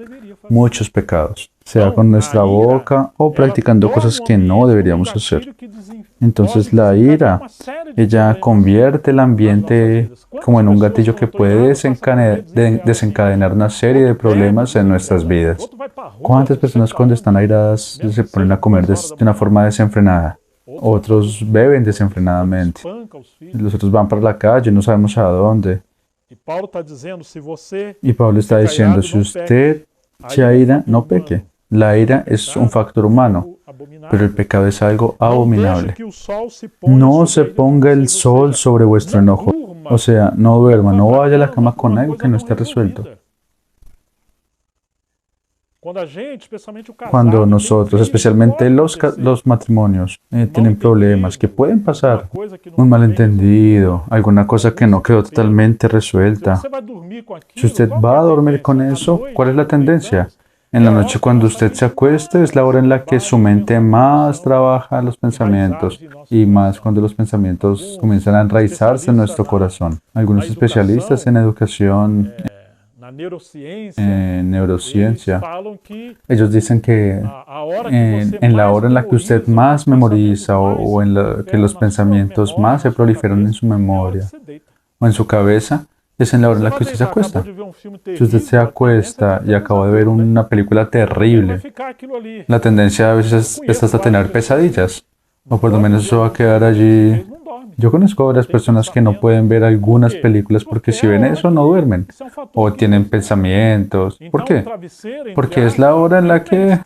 S2: muchos pecados, sea con nuestra boca o practicando cosas que no deberíamos hacer. Entonces la ira, ella convierte el ambiente como en un gatillo que puede desencadenar una serie de problemas en nuestras vidas. ¿Cuántas personas cuando están airadas se ponen a comer de una forma desenfrenada? Otros beben desenfrenadamente. Los otros van para la calle, no sabemos a dónde. Y Pablo está diciendo, si usted se aira, no peque. La ira es un factor humano, pero el pecado es algo abominable. No se ponga el sol sobre vuestro enojo. O sea, no duerma, no vaya a la cama con algo que no esté resuelto. Cuando nosotros, especialmente los matrimonios, tienen problemas que pueden pasar, un malentendido, alguna cosa que no quedó totalmente resuelta. Si usted va a dormir con eso, ¿cuál es la tendencia? En la noche cuando usted se acueste es la hora en la que su mente más trabaja los pensamientos y más cuando los pensamientos comienzan a enraizarse en nuestro corazón. Algunos especialistas en educación, en neurociencia, ellos dicen que en la hora en la que usted más memoriza o en la que los pensamientos más se proliferan en su memoria o en su cabeza, es en la hora en la que usted se acuesta. Si usted se acuesta y acaba de ver una película terrible, la tendencia a veces es hasta tener pesadillas, o por lo menos eso va a quedar allí. Yo conozco a varias personas que no pueden ver algunas películas porque si ven eso no duermen, o tienen pensamientos. ¿Por qué? Porque es la hora en la que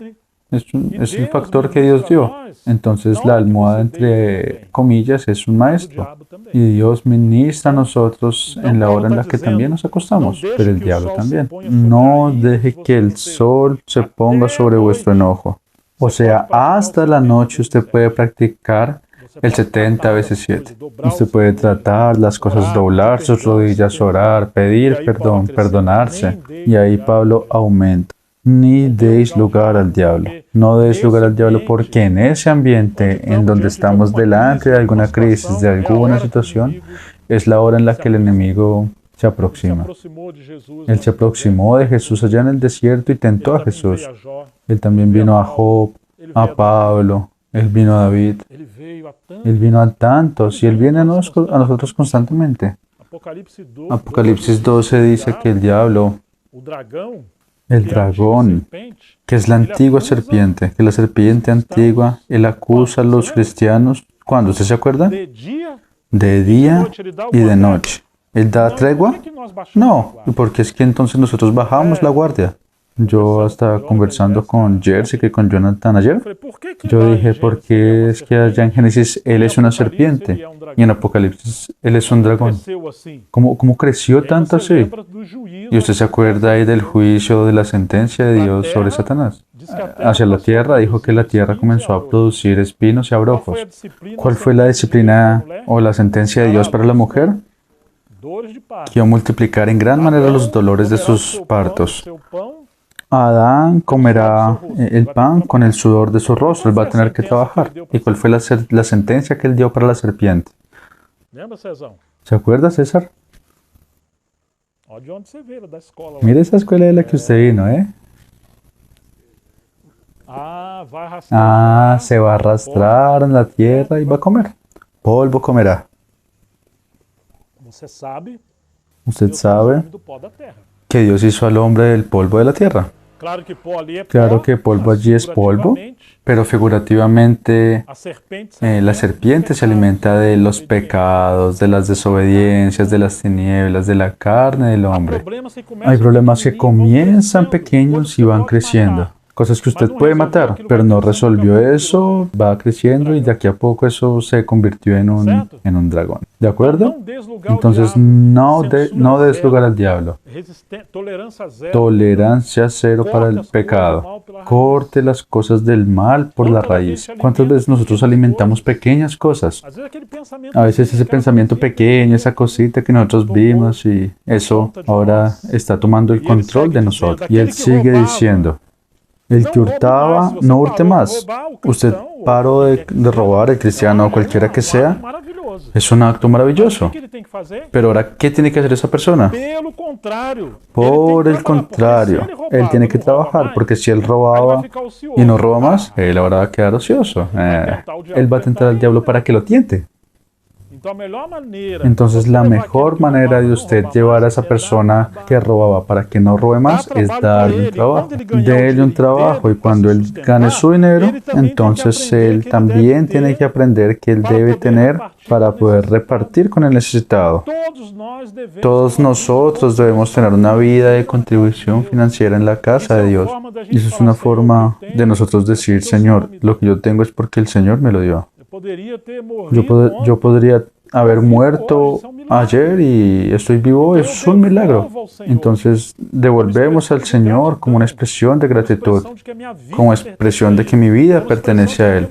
S2: es el factor que Dios dio. Entonces la almohada, entre comillas, es un maestro. Y Dios ministra a nosotros en la hora en la que también nos acostamos, pero el diablo también. No deje que el sol se ponga sobre vuestro enojo. O sea, hasta la noche usted puede practicar el 70 veces 7. Usted puede tratar las cosas, doblar sus rodillas, orar, pedir perdón, perdonarse. Y ahí Pablo aumenta. Ni deis lugar al diablo. No deis lugar al diablo porque en ese ambiente en donde estamos delante de alguna crisis, de alguna situación, es la hora en la que el enemigo se aproxima. Él se aproximó de Jesús allá en el desierto y tentó a Jesús. Él también vino a Job, a Pablo, él vino a David, él vino a tantos y él viene a nosotros constantemente. Apocalipsis 12 dice que el diablo, el dragón, que es la antigua serpiente, que la serpiente antigua, él acusa a los cristianos. ¿Cuándo? ¿Usted se acuerda? De día y de noche. ¿Él da tregua? No, porque es que entonces nosotros bajamos la guardia. Yo estaba conversando con Jersey y con Jonathan ayer. Yo dije, ¿por qué es que allá en Génesis él es una serpiente y en Apocalipsis él es un dragón? ¿Cómo creció tanto así? ¿Y usted se acuerda ahí del juicio, de la sentencia de Dios sobre Satanás? Hacia la tierra, dijo que la tierra comenzó a producir espinos y abrojos. ¿Cuál fue la disciplina o la sentencia de Dios para la mujer? Que iba a multiplicar en gran manera los dolores de sus partos. Adán comerá el pan con el sudor de su rostro, él va a tener que trabajar. ¿Y cuál fue la sentencia que él dio para la serpiente? ¿Se acuerda, César? Mire esa escuela de la que usted vino, ¿eh? Se va a arrastrar en la tierra y va a comer. Polvo comerá. Usted sabe que Dios hizo al hombre del polvo de la tierra. Claro que polvo allí es polvo, pero figurativamente la serpiente se alimenta de los pecados, de las desobediencias, de las tinieblas, de la carne del hombre. Hay problemas que comienzan pequeños y van creciendo. Cosas que usted puede matar, pero no resolvió eso, va creciendo y de aquí a poco eso se convirtió en un dragón. ¿De acuerdo? Entonces no des lugar al diablo. Tolerancia cero para el pecado. Corte las cosas del mal por la raíz. ¿Cuántas veces nosotros alimentamos pequeñas cosas? A veces ese pensamiento pequeño, esa cosita que nosotros vimos y eso ahora está tomando el control de nosotros. Y él sigue diciendo, el que hurtaba, no hurte más. Usted paró de robar, el cristiano o cualquiera que sea. Es un acto maravilloso. Pero ahora, ¿qué tiene que hacer esa persona? Por el contrario, él tiene que trabajar, porque si él robaba y no roba más, él ahora va a quedar ocioso. Él va a tentar al diablo para que lo tiente. Entonces la mejor manera de usted llevar a esa persona que robaba para que no robe más es darle un trabajo. Dele un trabajo y cuando él gane su dinero, entonces él también tiene que aprender que él debe tener para poder repartir con el necesitado. Todos nosotros debemos tener una vida de contribución financiera en la casa de Dios. Y eso es una forma de nosotros decir, Señor, lo que yo tengo es porque el Señor me lo dio. Yo podría haber muerto ayer y estoy vivo, es un milagro. Entonces devolvemos al Señor como una expresión de gratitud, como expresión de que mi vida pertenece a Él,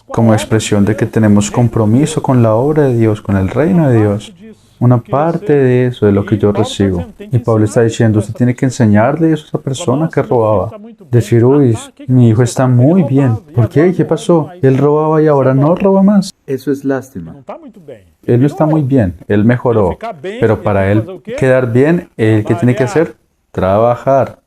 S2: como expresión de que tenemos compromiso con la obra de Dios, con el reino de Dios. Una parte de eso es lo que yo recibo. Y Pablo está diciendo, usted tiene que enseñarle eso a esa persona que robaba. Decir, uy, mi hijo está muy bien. ¿Por qué? ¿Qué pasó? Él robaba y ahora no roba más. Eso es lástima. Él no está muy bien, él mejoró. Pero para él quedar bien, ¿él qué tiene que hacer? Trabajar.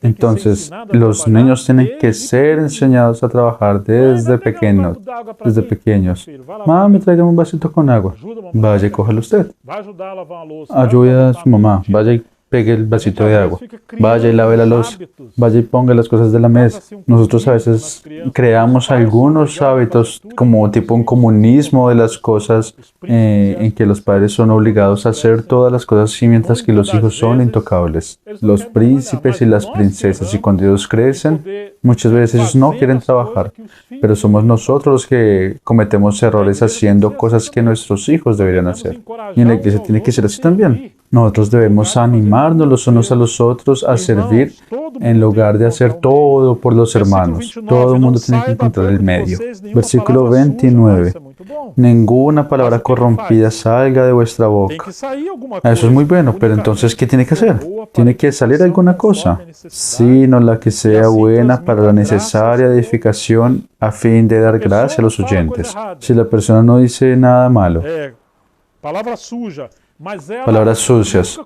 S2: Entonces, los niños tienen que ser enseñados a trabajar desde pequeños. Desde pequeños. Mami, tráigame un vasito con agua. Vaya y cójalo usted. Ayude a su mamá. Vaya y pegue el vasito de agua. Vaya y lave la loza. Vaya y ponga las cosas de la mesa. Nosotros a veces creamos algunos hábitos como tipo un comunismo de las cosas en que los padres son obligados a hacer todas las cosas así mientras que los hijos son intocables. Los príncipes y las princesas, y cuando ellos crecen, muchas veces ellos no quieren trabajar, pero somos nosotros los que cometemos errores haciendo cosas que nuestros hijos deberían hacer. Y en la iglesia tiene que ser así también. Nosotros debemos animarnos los unos a los otros a servir en lugar de hacer todo por los hermanos. Todo el mundo tiene que encontrar el medio. Versículo 29. Ninguna palabra corrompida salga de vuestra boca. Eso es muy bueno, pero entonces, ¿qué tiene que hacer? Tiene que salir alguna cosa, sino la que sea buena para la necesaria edificación a fin de dar gracia a los oyentes. Si la persona no dice nada malo, palabras sucias,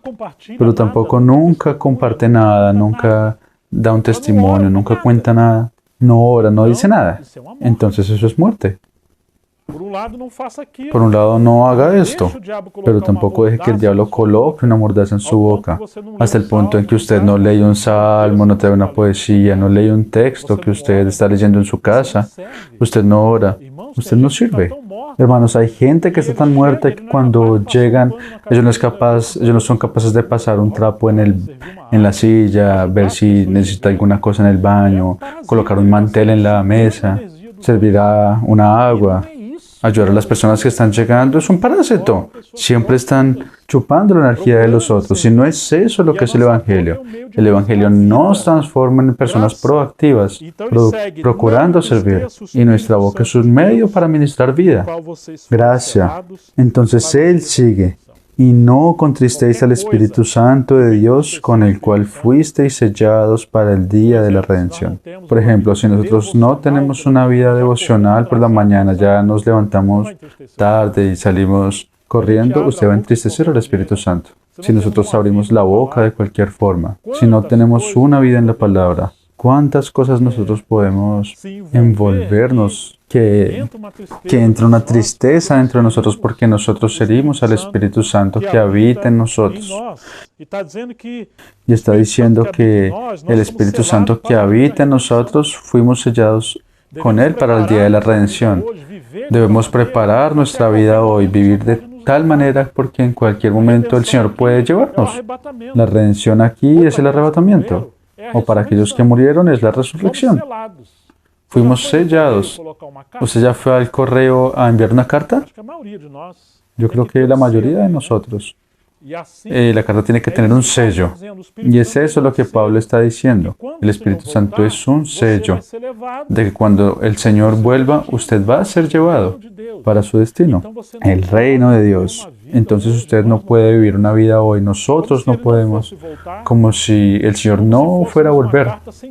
S2: pero tampoco nunca comparte nada, nunca da un testimonio, nunca cuenta nada, no ora, no dice nada, entonces eso es muerte. Por un lado, no haga esto, pero tampoco deje que el diablo coloque una mordaza en su boca, hasta el punto en que usted no lee un salmo, no trae una poesía, no lee un texto que usted está leyendo en su casa, usted no ora, usted no sirve. Hermanos, hay gente que está tan muerta que cuando llegan, ellos no son capaces de pasar un trapo en la silla, ver si necesita alguna cosa en el baño, colocar un mantel en la mesa, servir una agua. Ayudar a las personas que están llegando es un parásito. Siempre están chupando la energía de los otros. Y no es eso lo que es el Evangelio. El Evangelio nos transforma en personas proactivas, procurando servir. Y nuestra boca es un medio para ministrar vida. Gracia. Entonces Él sigue. Y no contristéis al Espíritu Santo de Dios, con el cual fuisteis sellados para el día de la redención. Por ejemplo, si nosotros no tenemos una vida devocional por la mañana, ya nos levantamos tarde y salimos corriendo, usted va a entristecer al Espíritu Santo. Si nosotros abrimos la boca de cualquier forma, si no tenemos una vida en la palabra, ¿Cuántas cosas nosotros podemos envolvernos? Que entra una tristeza dentro de nosotros porque nosotros herimos al Espíritu Santo que habita en nosotros. Y está diciendo que el Espíritu Santo que habita en nosotros fuimos sellados con Él para el día de la redención. Debemos preparar nuestra vida hoy, vivir de tal manera porque en cualquier momento el Señor puede llevarnos. La redención aquí es el arrebatamiento, o para aquellos que murieron es la resurrección. Fuimos sellados. ¿Usted ya fue al correo a enviar una carta? Yo creo que la mayoría de nosotros. La carta tiene que tener un sello. Y es eso lo que Pablo está diciendo. El Espíritu Santo es un sello de que cuando el Señor vuelva, usted va a ser llevado para su destino, el reino de Dios. Entonces usted no puede vivir una vida hoy. Nosotros no podemos, como si el Señor no fuera a volver,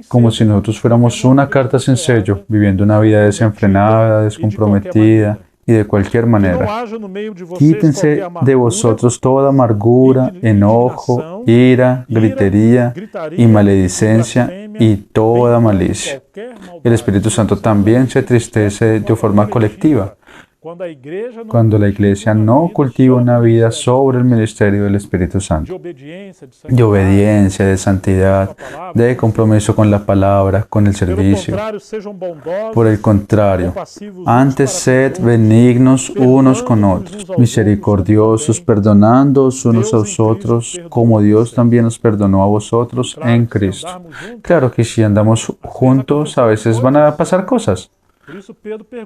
S2: como si nosotros fuéramos una carta sin sello, viviendo una vida desenfrenada, descomprometida, y de cualquier manera. Quítense de vosotros toda amargura, enojo, ira, gritería y maledicencia y toda malicia. El Espíritu Santo también se entristece de forma colectiva cuando la Iglesia no cultiva una vida sobre el ministerio del Espíritu Santo, de obediencia, de santidad, de compromiso con la palabra, con el servicio. Por el contrario, antes sed benignos unos con otros, misericordiosos, perdonándoos unos a vosotros, como Dios también os perdonó a vosotros en Cristo. Claro que si andamos juntos, a veces van a pasar cosas.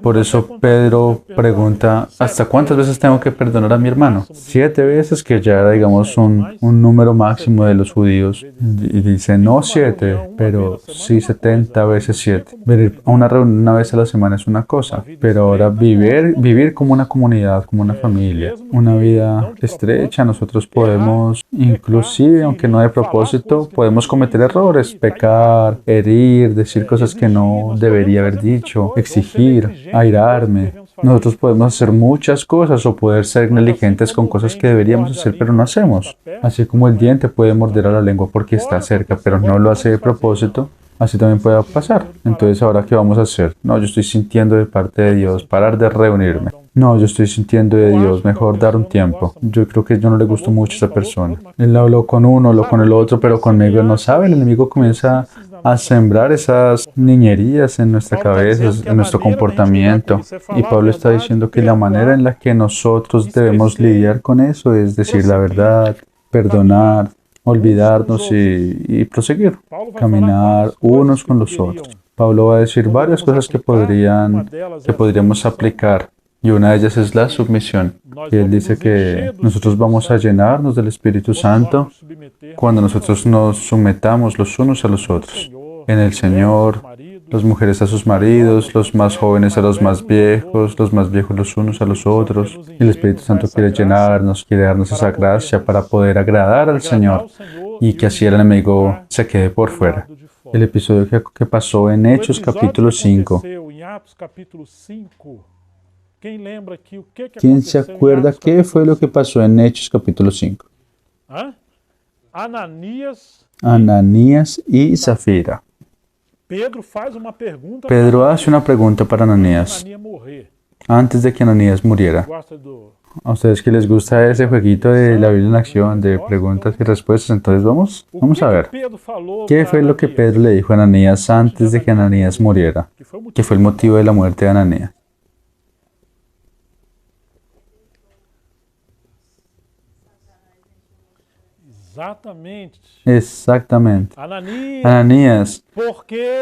S2: Por eso Pedro pregunta, ¿hasta cuántas veces tengo que perdonar a mi hermano? 7 veces, que ya era, digamos, un número máximo de los judíos. Y dice, no 7, pero sí 70 veces 7. Venir a una reunión una vez a la semana es una cosa, pero ahora vivir como una comunidad, como una familia, una vida estrecha, nosotros podemos, inclusive, aunque no de propósito, podemos cometer errores, pecar, herir, decir cosas que no debería haber dicho, exigir, airarme. Nosotros podemos hacer muchas cosas o poder ser negligentes con cosas que deberíamos hacer pero no hacemos. Así como el diente puede morder a la lengua porque está cerca pero no lo hace de propósito, así también puede pasar. Entonces, ¿ahora qué vamos a hacer? No, yo estoy sintiendo de parte de Dios parar de reunirme. No, yo estoy sintiendo de Dios mejor dar un tiempo. Yo creo que yo no le gusto mucho a esa persona. Él habló con uno, habló con el otro, pero conmigo él no sabe. El enemigo comienza a sembrar esas niñerías en nuestra cabeza, en nuestro comportamiento. Y Pablo está diciendo que la manera en la que nosotros debemos lidiar con eso es decir la verdad, perdonar, olvidarnos y proseguir, caminar unos con los otros. Pablo va a decir varias cosas que podríamos aplicar. Y una de ellas es la submisión. Y él dice que nosotros vamos a llenarnos del Espíritu Santo cuando nosotros nos sometamos los unos a los otros. En el Señor, las mujeres a sus maridos, los más jóvenes a los más viejos los unos a los otros. Y el Espíritu Santo quiere llenarnos, quiere darnos esa gracia para poder agradar al Señor y que así el enemigo se quede por fuera. El episodio que pasó en Hechos capítulo 5. ¿Quién se acuerda qué fue lo que pasó en Hechos capítulo 5? Ananías y Zafira. Pedro hace una pregunta para Ananías antes de que Ananías muriera. ¿A ustedes que les gusta ese jueguito de la Biblia en acción, de preguntas y respuestas? Entonces vamos a ver. ¿Qué fue lo que Pedro le dijo a Ananías antes de que Ananías muriera? ¿Qué fue el motivo de la muerte de Ananías? Exactamente. Ananías,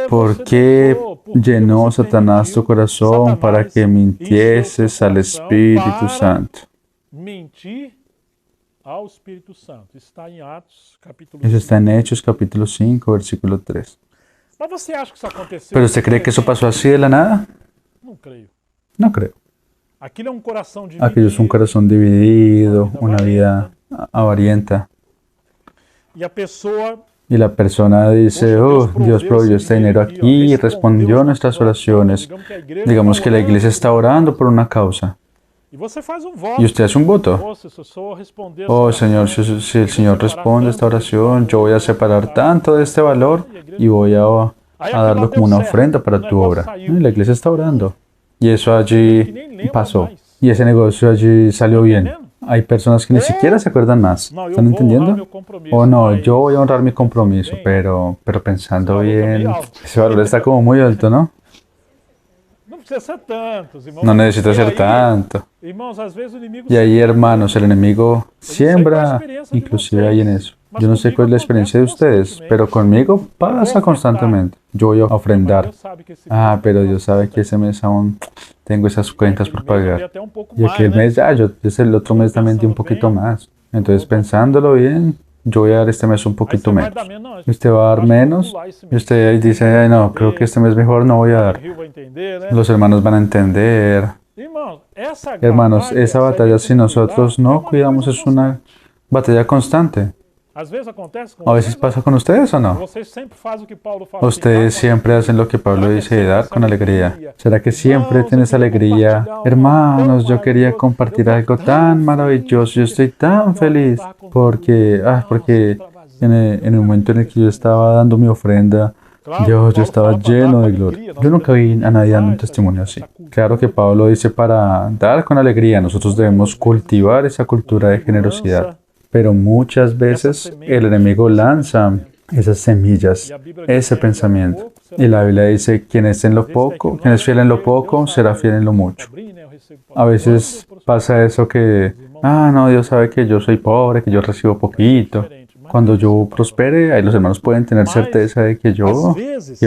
S2: ¿por qué llenó Satanás tu corazón para que mintieses al Espíritu Santo? Eso está en Hechos capítulo 5, versículo 3. ¿Pero usted cree que eso pasó así de la nada? No creo. Aquello es un corazón dividido, una vida avarienta. Y la persona dice, oh, Dios proveyó este dinero aquí y respondió a nuestras oraciones. Digamos que la iglesia está orando por una causa. Y usted hace un voto. Oh, Señor, si el Señor responde a esta oración, yo voy a separar tanto de este valor y voy a a darlo como una ofrenda para tu obra. Y la iglesia está orando. Y eso allí pasó. Y ese negocio allí salió bien. Hay personas que ni siquiera se acuerdan más. ¿Están entendiendo? O no, yo voy a honrar mi compromiso, pero pensando bien, ese valor está como muy alto, ¿no? No necesita ser tanto. Y ahí, hermanos, el enemigo siembra, inclusive ahí en eso. Yo no sé cuál es la experiencia de ustedes, pero conmigo pasa constantemente. Yo voy a ofrendar. Ah, pero Dios sabe que ese mes aún tengo esas cuentas por pagar. Y aquel mes, yo el otro mes también di un poquito más. Entonces, pensándolo bien, yo voy a dar este mes un poquito menos. Y usted va a dar menos. Y usted ahí dice, ay, no, creo que este mes mejor no voy a dar. Los hermanos van a entender. Hermanos, esa batalla, si nosotros no cuidamos, es una batalla constante. ¿A veces pasa con ustedes o no? Ustedes siempre hacen lo que Pablo dice de dar con alegría. ¿Será que siempre tienes alegría? Hermanos, yo quería compartir algo tan maravilloso. Yo estoy tan feliz porque en el momento en el que yo estaba dando mi ofrenda, yo estaba lleno de gloria. Yo nunca vi a nadie dando un testimonio así. Claro que Pablo dice para dar con alegría, nosotros debemos cultivar esa cultura de generosidad. Pero muchas veces el enemigo lanza esas semillas, ese pensamiento. Y la Biblia dice, quien es fiel en lo poco, será fiel en lo mucho. A veces pasa eso que, no, Dios sabe que yo soy pobre, que yo recibo poquito. Cuando yo prospere, ahí los hermanos pueden tener certeza de que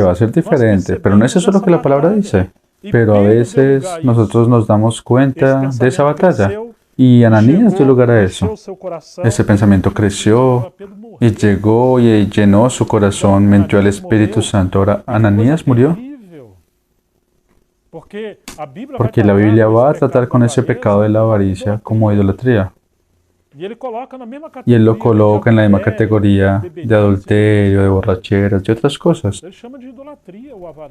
S2: va a ser diferente. Pero no es eso lo que la palabra dice. Pero a veces nosotros nos damos cuenta de esa batalla. Y Ananías dio lugar a eso. Ese pensamiento creció y llegó y llenó su corazón, mintió al Espíritu Santo. Ahora, ¿Ananías murió? Porque la Biblia va a tratar con ese pecado de la avaricia como idolatría. Y él lo coloca en la misma categoría de adulterio, de borracheras, de otras cosas.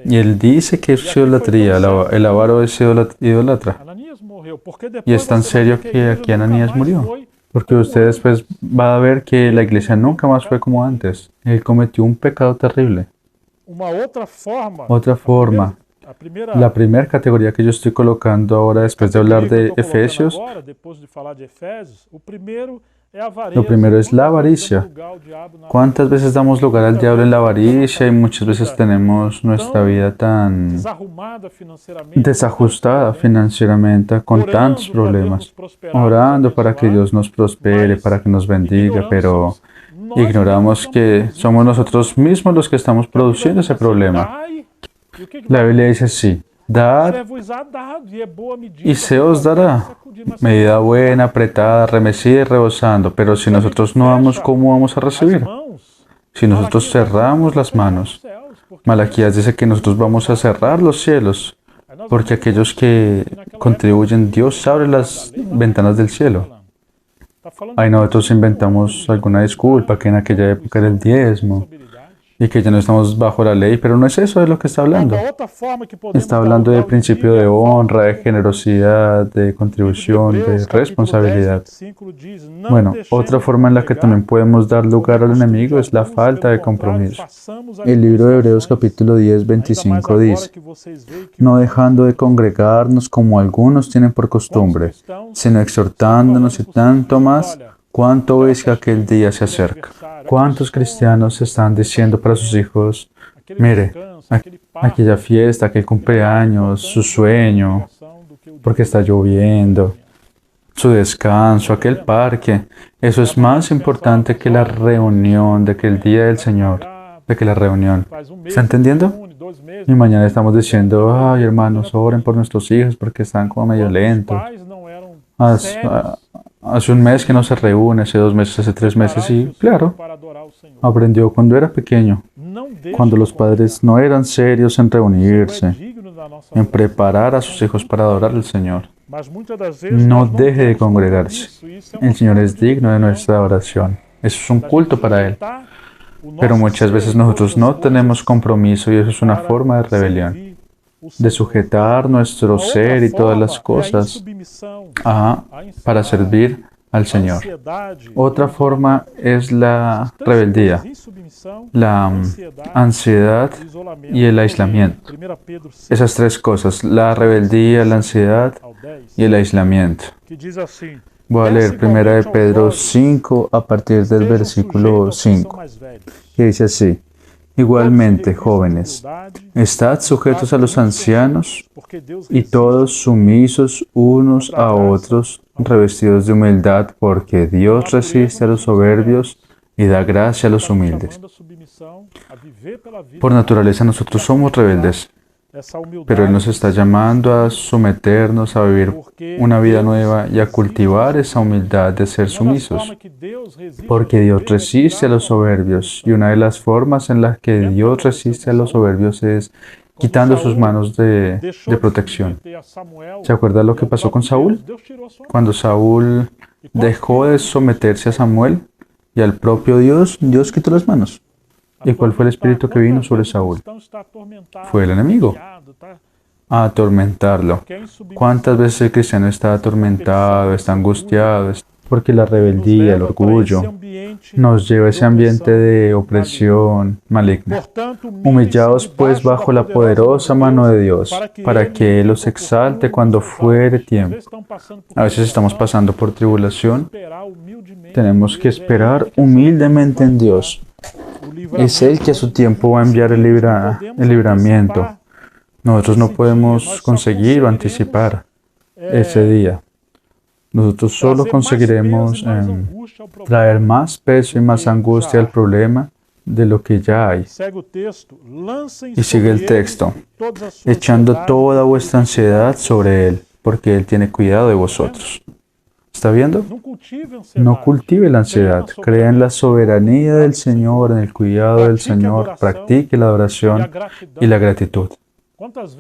S2: Y él dice que es idolatría, el avaro es idolatra. Y es tan serio que aquí Ananías murió. Porque usted después va a ver que la iglesia nunca más fue como antes. Él cometió un pecado terrible. Otra forma. La primera categoría que yo estoy colocando ahora después de hablar de Efesios, lo primero es la avaricia. ¿Cuántas veces damos lugar al diablo en la avaricia y muchas veces tenemos nuestra vida tan desajustada financieramente con tantos problemas? Orando para que Dios nos prospere, para que nos bendiga, pero ignoramos que somos nosotros mismos los que estamos produciendo ese problema. La Biblia dice así, dad y se os dará. Medida buena, apretada, remecida y rebosando. Pero si nosotros no damos, ¿cómo vamos a recibir? Si nosotros cerramos las manos. Malaquías dice que nosotros vamos a cerrar los cielos. Porque aquellos que contribuyen, Dios abre las ventanas del cielo. Ahí nosotros inventamos alguna disculpa, que en aquella época era el diezmo. Y que ya no estamos bajo la ley, pero no es eso de lo que está hablando. Está hablando del principio de honra, de generosidad, de contribución, de responsabilidad. Bueno, otra forma en la que también podemos dar lugar al enemigo es la falta de compromiso. El libro de Hebreos capítulo 10, 25 dice, no dejando de congregarnos como algunos tienen por costumbre, sino exhortándonos y tanto más, cuánto ves que aquel día se acerca. ¿Cuántos cristianos están diciendo para sus hijos, mire, aquella fiesta, aquel cumpleaños, su sueño, porque está lloviendo, su descanso, aquel parque, eso es más importante que la reunión, de que el día del Señor, de que la reunión? ¿Está entendiendo? Y mañana estamos diciendo, ay hermanos, oren por nuestros hijos porque están como medio lentos. Hace un mes que no se reúne, hace 2 meses, hace 3 meses y, claro, aprendió cuando era pequeño, cuando los padres no eran serios en reunirse, en preparar a sus hijos para adorar al Señor. No deje de congregarse. El Señor es digno de nuestra oración. Eso es un culto para Él. Pero muchas veces nosotros no tenemos compromiso y eso es una forma de rebelión, de sujetar nuestro ser y todas las cosas para servir al Señor. Otra forma es la rebeldía, la ansiedad y el aislamiento. Esas tres cosas, la rebeldía, la ansiedad y el aislamiento. Voy a leer 1 de Pedro 5 a partir del versículo 5, que dice así: Igualmente, jóvenes, estad sujetos a los ancianos y todos sumisos unos a otros, revestidos de humildad, porque Dios resiste a los soberbios y da gracia a los humildes. Por naturaleza nosotros somos rebeldes, pero Él nos está llamando a someternos, a vivir una vida nueva y a cultivar esa humildad de ser sumisos. Porque Dios resiste a los soberbios, y una de las formas en las que Dios resiste a los soberbios es quitando sus manos de protección. ¿Se acuerda lo que pasó con Saúl? Cuando Saúl dejó de someterse a Samuel y al propio Dios, Dios quitó las manos. ¿Y cuál fue el espíritu que vino sobre Saúl? Fue el enemigo, a atormentarlo. ¿Cuántas veces el cristiano está atormentado, está angustiado? Porque la rebeldía, el orgullo, nos lleva a ese ambiente de opresión maligna. Humillaos pues bajo la poderosa mano de Dios, para que Él os exalte cuando fuere tiempo. A veces estamos pasando por tribulación. Tenemos que esperar humildemente en Dios. Es Él que a su tiempo va a enviar el libramiento. Nosotros no podemos conseguir o anticipar ese día. Nosotros solo conseguiremos traer más peso y más angustia al problema de lo que ya hay. Y sigue el texto: echando toda vuestra ansiedad sobre Él, porque Él tiene cuidado de vosotros. ¿Está viendo? No cultive la ansiedad. Crea en la soberanía del Señor, en el cuidado del Señor. Practique la adoración y la gratitud. ¿Cuántas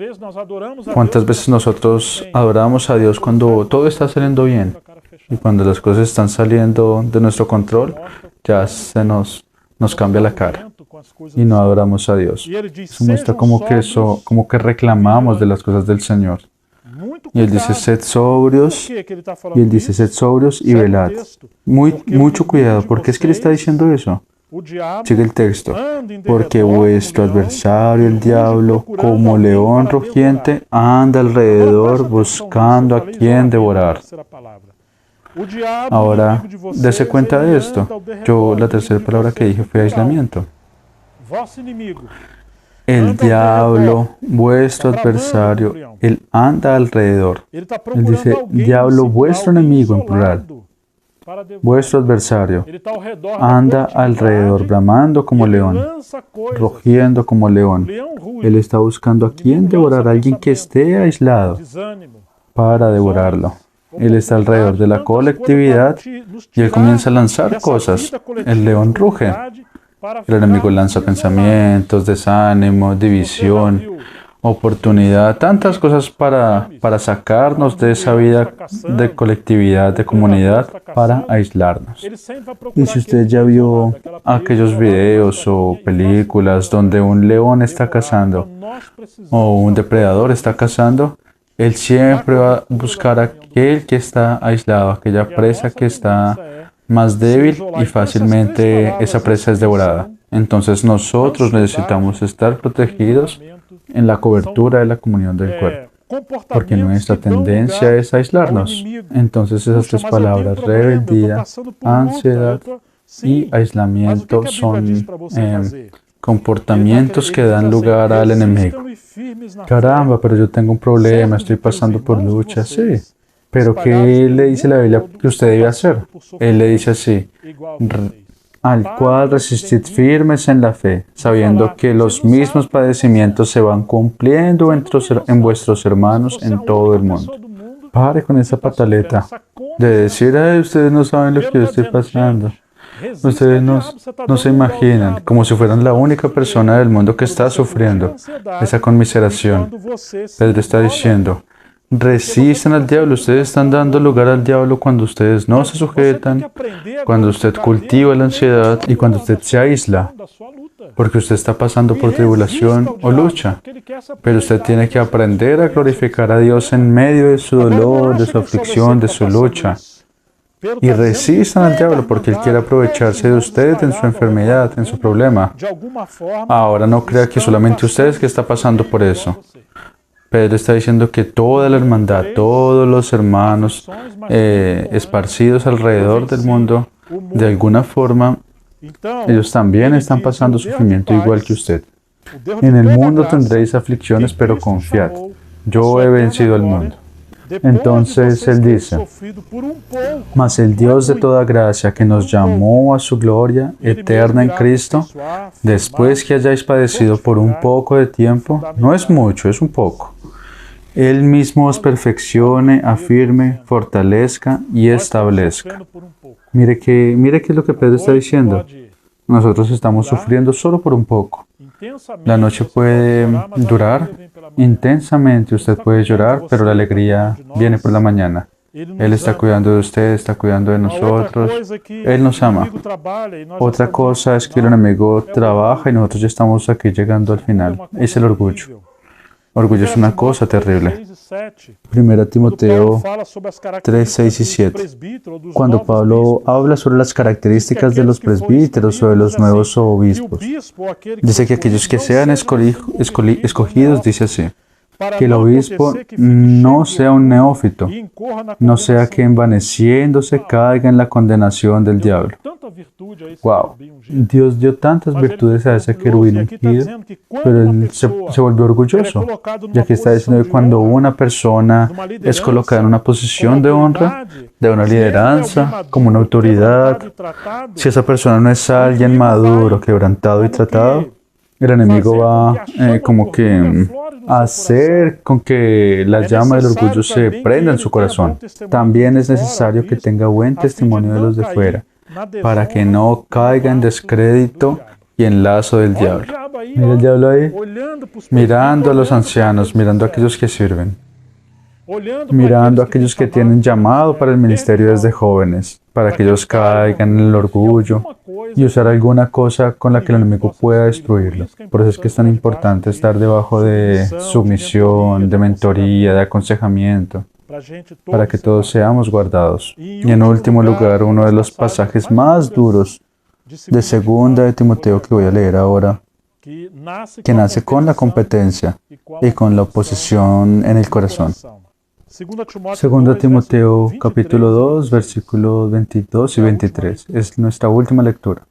S2: veces nosotros adoramos a Dios cuando todo está saliendo bien? Y cuando las cosas están saliendo de nuestro control, ya se nos cambia la cara y no adoramos a Dios. Eso muestra como que reclamamos de las cosas del Señor. Y Él dice, sed sobrios, y Él dice, sed sobrios y velad. Mucho cuidado, ¿por qué es que Él está diciendo eso? Sigue el texto. Porque vuestro adversario, el diablo, como león rugiente, anda alrededor buscando a quien devorar. Ahora, dése cuenta de esto. La tercera palabra que dije fue aislamiento. El diablo, vuestro adversario, él anda alrededor. Él dice, diablo, vuestro enemigo en plural. Vuestro adversario anda alrededor, bramando como león, rugiendo como león. Él está buscando a quien devorar, a alguien que esté aislado para devorarlo. Él está alrededor de la colectividad y él comienza a lanzar cosas. El león ruge. El enemigo lanza pensamientos, desánimo, división, oportunidad, tantas cosas para sacarnos de esa vida de colectividad, de comunidad, para aislarnos. Y si usted ya vio aquellos videos o películas donde un león está cazando o un depredador está cazando, él siempre va a buscar a aquel que está aislado, aquella presa que está más débil y fácilmente esa presa es devorada. Entonces nosotros necesitamos estar protegidos en la cobertura de la comunión del cuerpo, porque nuestra tendencia es aislarnos. Entonces esas tres palabras, rebeldía, ansiedad y aislamiento, son comportamientos que dan lugar al enemigo. Caramba, pero yo tengo un problema, estoy pasando por lucha. Sí. Pero ¿qué le dice la Biblia que usted debe hacer? Él le dice así, al cual resistid firmes en la fe, sabiendo que los mismos padecimientos se van cumpliendo en vuestros hermanos en todo el mundo. Pare con esa pataleta de decir, ay, ustedes no saben lo que yo estoy pasando. Ustedes no se imaginan, como si fueran la única persona del mundo que está sufriendo esa conmiseración. Pedro está diciendo, resistan al diablo. Ustedes están dando lugar al diablo cuando ustedes no se sujetan, cuando usted cultiva la ansiedad y cuando usted se aísla, porque usted está pasando por tribulación o lucha. Pero usted tiene que aprender a glorificar a Dios en medio de su dolor, de su aflicción, de su lucha. y resistan al diablo porque él quiere aprovecharse de ustedes en su enfermedad, en su problema. Ahora no crea que solamente ustedes que está pasando por eso. Pedro está diciendo que toda la hermandad, todos los hermanos esparcidos alrededor del mundo, de alguna forma, ellos también están pasando sufrimiento igual que usted. En el mundo tendréis aflicciones, pero confiad, yo he vencido al mundo. Entonces él dice, mas el Dios de toda gracia que nos llamó a su gloria eterna en Cristo, después que hayáis padecido por un poco de tiempo, no es mucho, es un poco, Él mismo os perfeccione, afirme, fortalezca y establezca. Mire qué es lo que Pedro está diciendo. Nosotros estamos sufriendo solo por un poco. La noche puede durar intensamente, usted puede llorar, pero la alegría viene por la mañana. Él está cuidando de usted, está cuidando de nosotros. Él nos ama. Otra cosa es que el enemigo trabaja y nosotros ya estamos aquí llegando al final. Es el orgullo. Orgullo es una cosa terrible. 1 Timoteo 3, 6 y 7. Cuando Pablo habla sobre las características de los presbíteros o de los nuevos obispos, dice que aquellos que sean escogidos, dice así, que el obispo no sea un neófito, no sea que envaneciéndose caiga en la condenación del diablo. Wow, Dios dio tantas virtudes a ese querubín ungido, pero él se volvió orgulloso, ya que está diciendo que cuando una persona es colocada en una posición de honra, de una lideranza, como una autoridad, si esa persona no es alguien maduro, quebrantado y tratado, el enemigo va como que a hacer con que la llama del orgullo se prenda en su corazón. También es necesario que tenga buen testimonio de los de fuera, para que no caiga en descrédito y en lazo del diablo. Mira el diablo ahí, mirando a los ancianos, mirando a aquellos que sirven, mirando a aquellos que tienen llamado para el ministerio desde jóvenes, para que ellos caigan en el orgullo y usar alguna cosa con la que el enemigo pueda destruirlo. Por eso es que es tan importante estar debajo de sumisión, de mentoría, de aconsejamiento, para que todos seamos guardados. Y en último lugar, uno de los pasajes más duros de 2 de Timoteo que voy a leer ahora, que nace con la competencia y con la oposición en el corazón. 2 Timoteo capítulo 2, versículos 22 y 23. Es nuestra última lectura.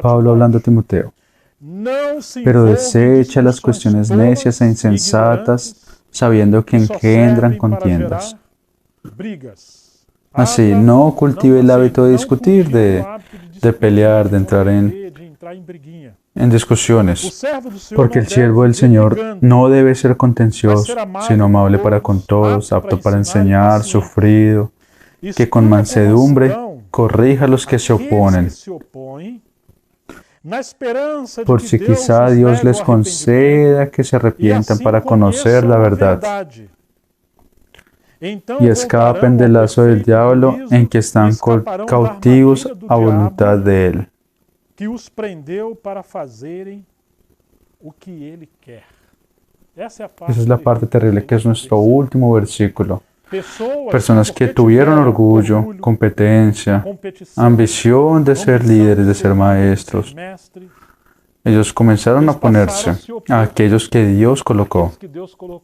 S2: Pablo hablando a Timoteo. Pero desecha las cuestiones necias e insensatas, sabiendo que engendran contiendas. Así, no cultive el hábito de discutir, de pelear, de entrar en discusiones, porque el siervo del Señor no debe ser contencioso, sino amable para con todos, apto para enseñar, sufrido, que con mansedumbre corrija a los que se oponen, por si quizá Dios les conceda que se arrepientan para conocer la verdad y escapen del lazo del diablo en que están cautivos a voluntad de él.
S1: Que os prendeu para fazerem o que ele quer. Esa
S2: es la parte terrible, que es nuestro último versículo. Personas que tuvieron orgullo, competencia, ambición de ser líderes, de ser maestros. Ellos comenzaron a oponerse a aquellos que Dios colocó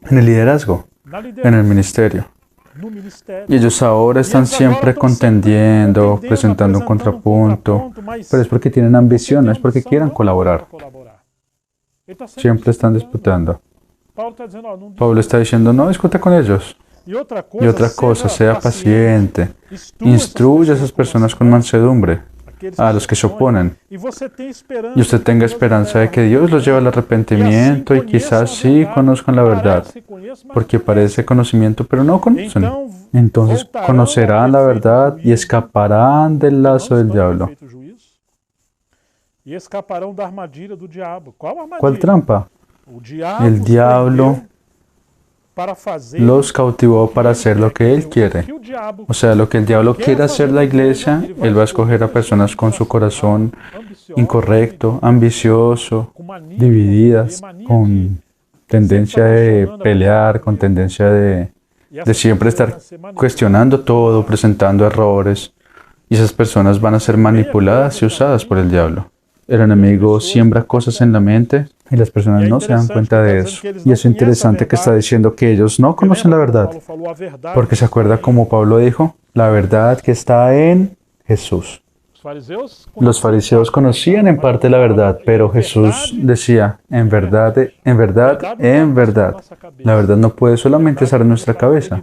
S2: en el liderazgo, en el ministerio. Y ellos ahora están siempre contendiendo, presentando un contrapunto, pero es porque tienen ambición, no es porque quieran colaborar. Siempre están disputando. Pablo está diciendo, no discuta con ellos. Y otra cosa, sea paciente. Instruya a esas personas con mansedumbre, a los que se oponen. Y usted tenga esperanza de que Dios los lleve al arrepentimiento y quizás sí conozcan la verdad, porque parece conocimiento, pero no conocen. Entonces conocerán la verdad y escaparán del lazo del diablo. ¿Cuál trampa? El diablo los cautivó para hacer lo que él quiere. O sea, lo que el diablo quiere hacer la iglesia, él va a escoger a personas con su corazón incorrecto, ambicioso, divididas, con tendencia de pelear, con tendencia de de siempre estar cuestionando todo, presentando errores. Y esas personas van a ser manipuladas y usadas por el diablo. El enemigo siembra cosas en la mente y las personas no se dan cuenta de eso. Y es interesante que está diciendo que ellos no conocen la verdad. Porque se acuerda como Pablo dijo, la verdad que está en Jesús. Los fariseos conocían en parte la verdad, pero Jesús decía, en verdad, en verdad, en verdad. La verdad no puede solamente estar en nuestra cabeza.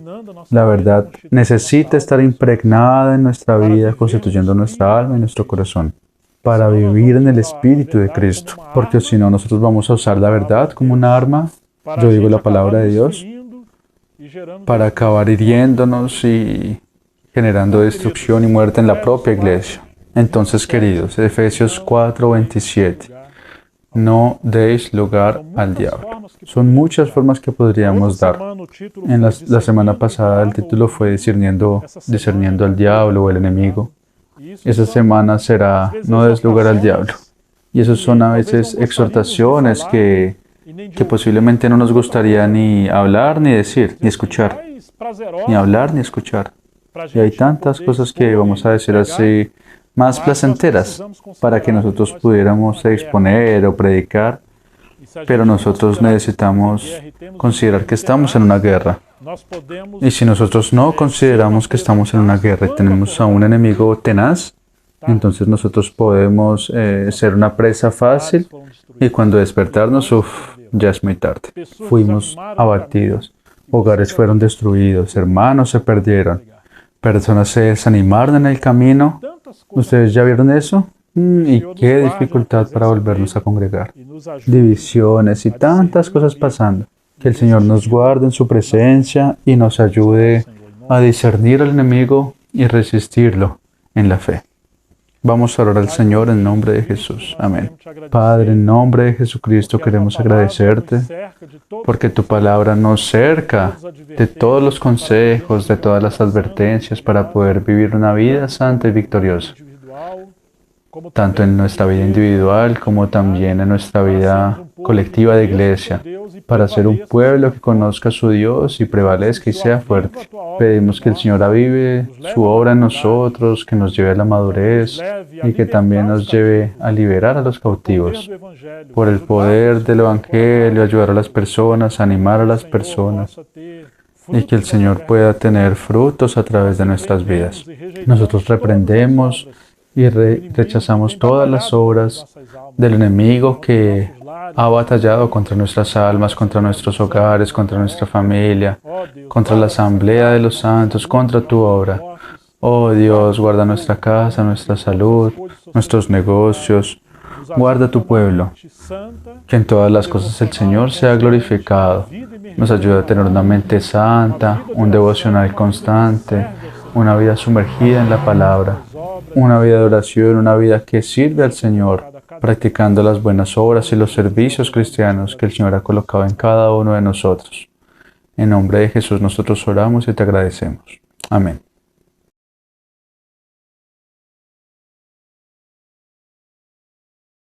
S2: La verdad necesita estar impregnada en nuestra vida, constituyendo nuestra alma y nuestro corazón, para vivir en el Espíritu de Cristo. Porque si no, nosotros vamos a usar la verdad como una arma, yo digo la palabra de Dios, para acabar hiriéndonos y generando destrucción y muerte en la propia iglesia. Entonces, queridos, Efesios 4:27, no deis lugar al diablo. Son muchas formas que podríamos dar. En la semana pasada el título fue discerniendo al diablo o el enemigo. Esa semana será no des lugar al diablo. Y esos son a veces exhortaciones que posiblemente no nos gustaría ni hablar, ni decir, ni escuchar. Ni hablar, ni escuchar. Y hay tantas cosas que vamos a decir así, más placenteras, para que nosotros pudiéramos exponer o predicar, pero nosotros necesitamos considerar que estamos en una guerra. Y si nosotros no consideramos que estamos en una guerra y tenemos a un enemigo tenaz, entonces nosotros podemos ser una presa fácil y cuando despertarnos, ya es muy tarde. Fuimos abatidos, hogares fueron destruidos, hermanos se perdieron, personas se desanimaron en el camino. ¿Ustedes ya vieron eso? Y qué dificultad para volvernos a congregar. Divisiones y tantas cosas pasando. Que el Señor nos guarde en su presencia y nos ayude a discernir al enemigo y resistirlo en la fe. Vamos a orar al Señor en nombre de Jesús. Amén. Padre, en nombre de Jesucristo queremos agradecerte porque tu palabra nos cerca de todos los consejos, de todas las advertencias para poder vivir una vida santa y victoriosa, tanto en nuestra vida individual como también en nuestra vida colectiva de iglesia, para ser un pueblo que conozca a su Dios y prevalezca y sea fuerte. Pedimos que el Señor avive su obra en nosotros, que nos lleve a la madurez y que también nos lleve a liberar a los cautivos. Por el poder del Evangelio, ayudar a las personas, animar a las personas y que el Señor pueda tener frutos a través de nuestras vidas. Nosotros reprendemos y rechazamos todas las obras del enemigo que ha batallado contra nuestras almas, contra nuestros hogares, contra nuestra familia, contra la asamblea de los santos, contra tu obra. Oh Dios, guarda nuestra casa, nuestra salud, nuestros negocios. Guarda tu pueblo. Que en todas las cosas el Señor sea glorificado. Nos ayuda a tener una mente santa, un devocional constante, una vida sumergida en la palabra, una vida de oración, una vida que sirve al Señor, practicando las buenas obras y los servicios cristianos que el Señor ha colocado en cada uno de nosotros. En nombre de Jesús nosotros oramos y te agradecemos. Amén.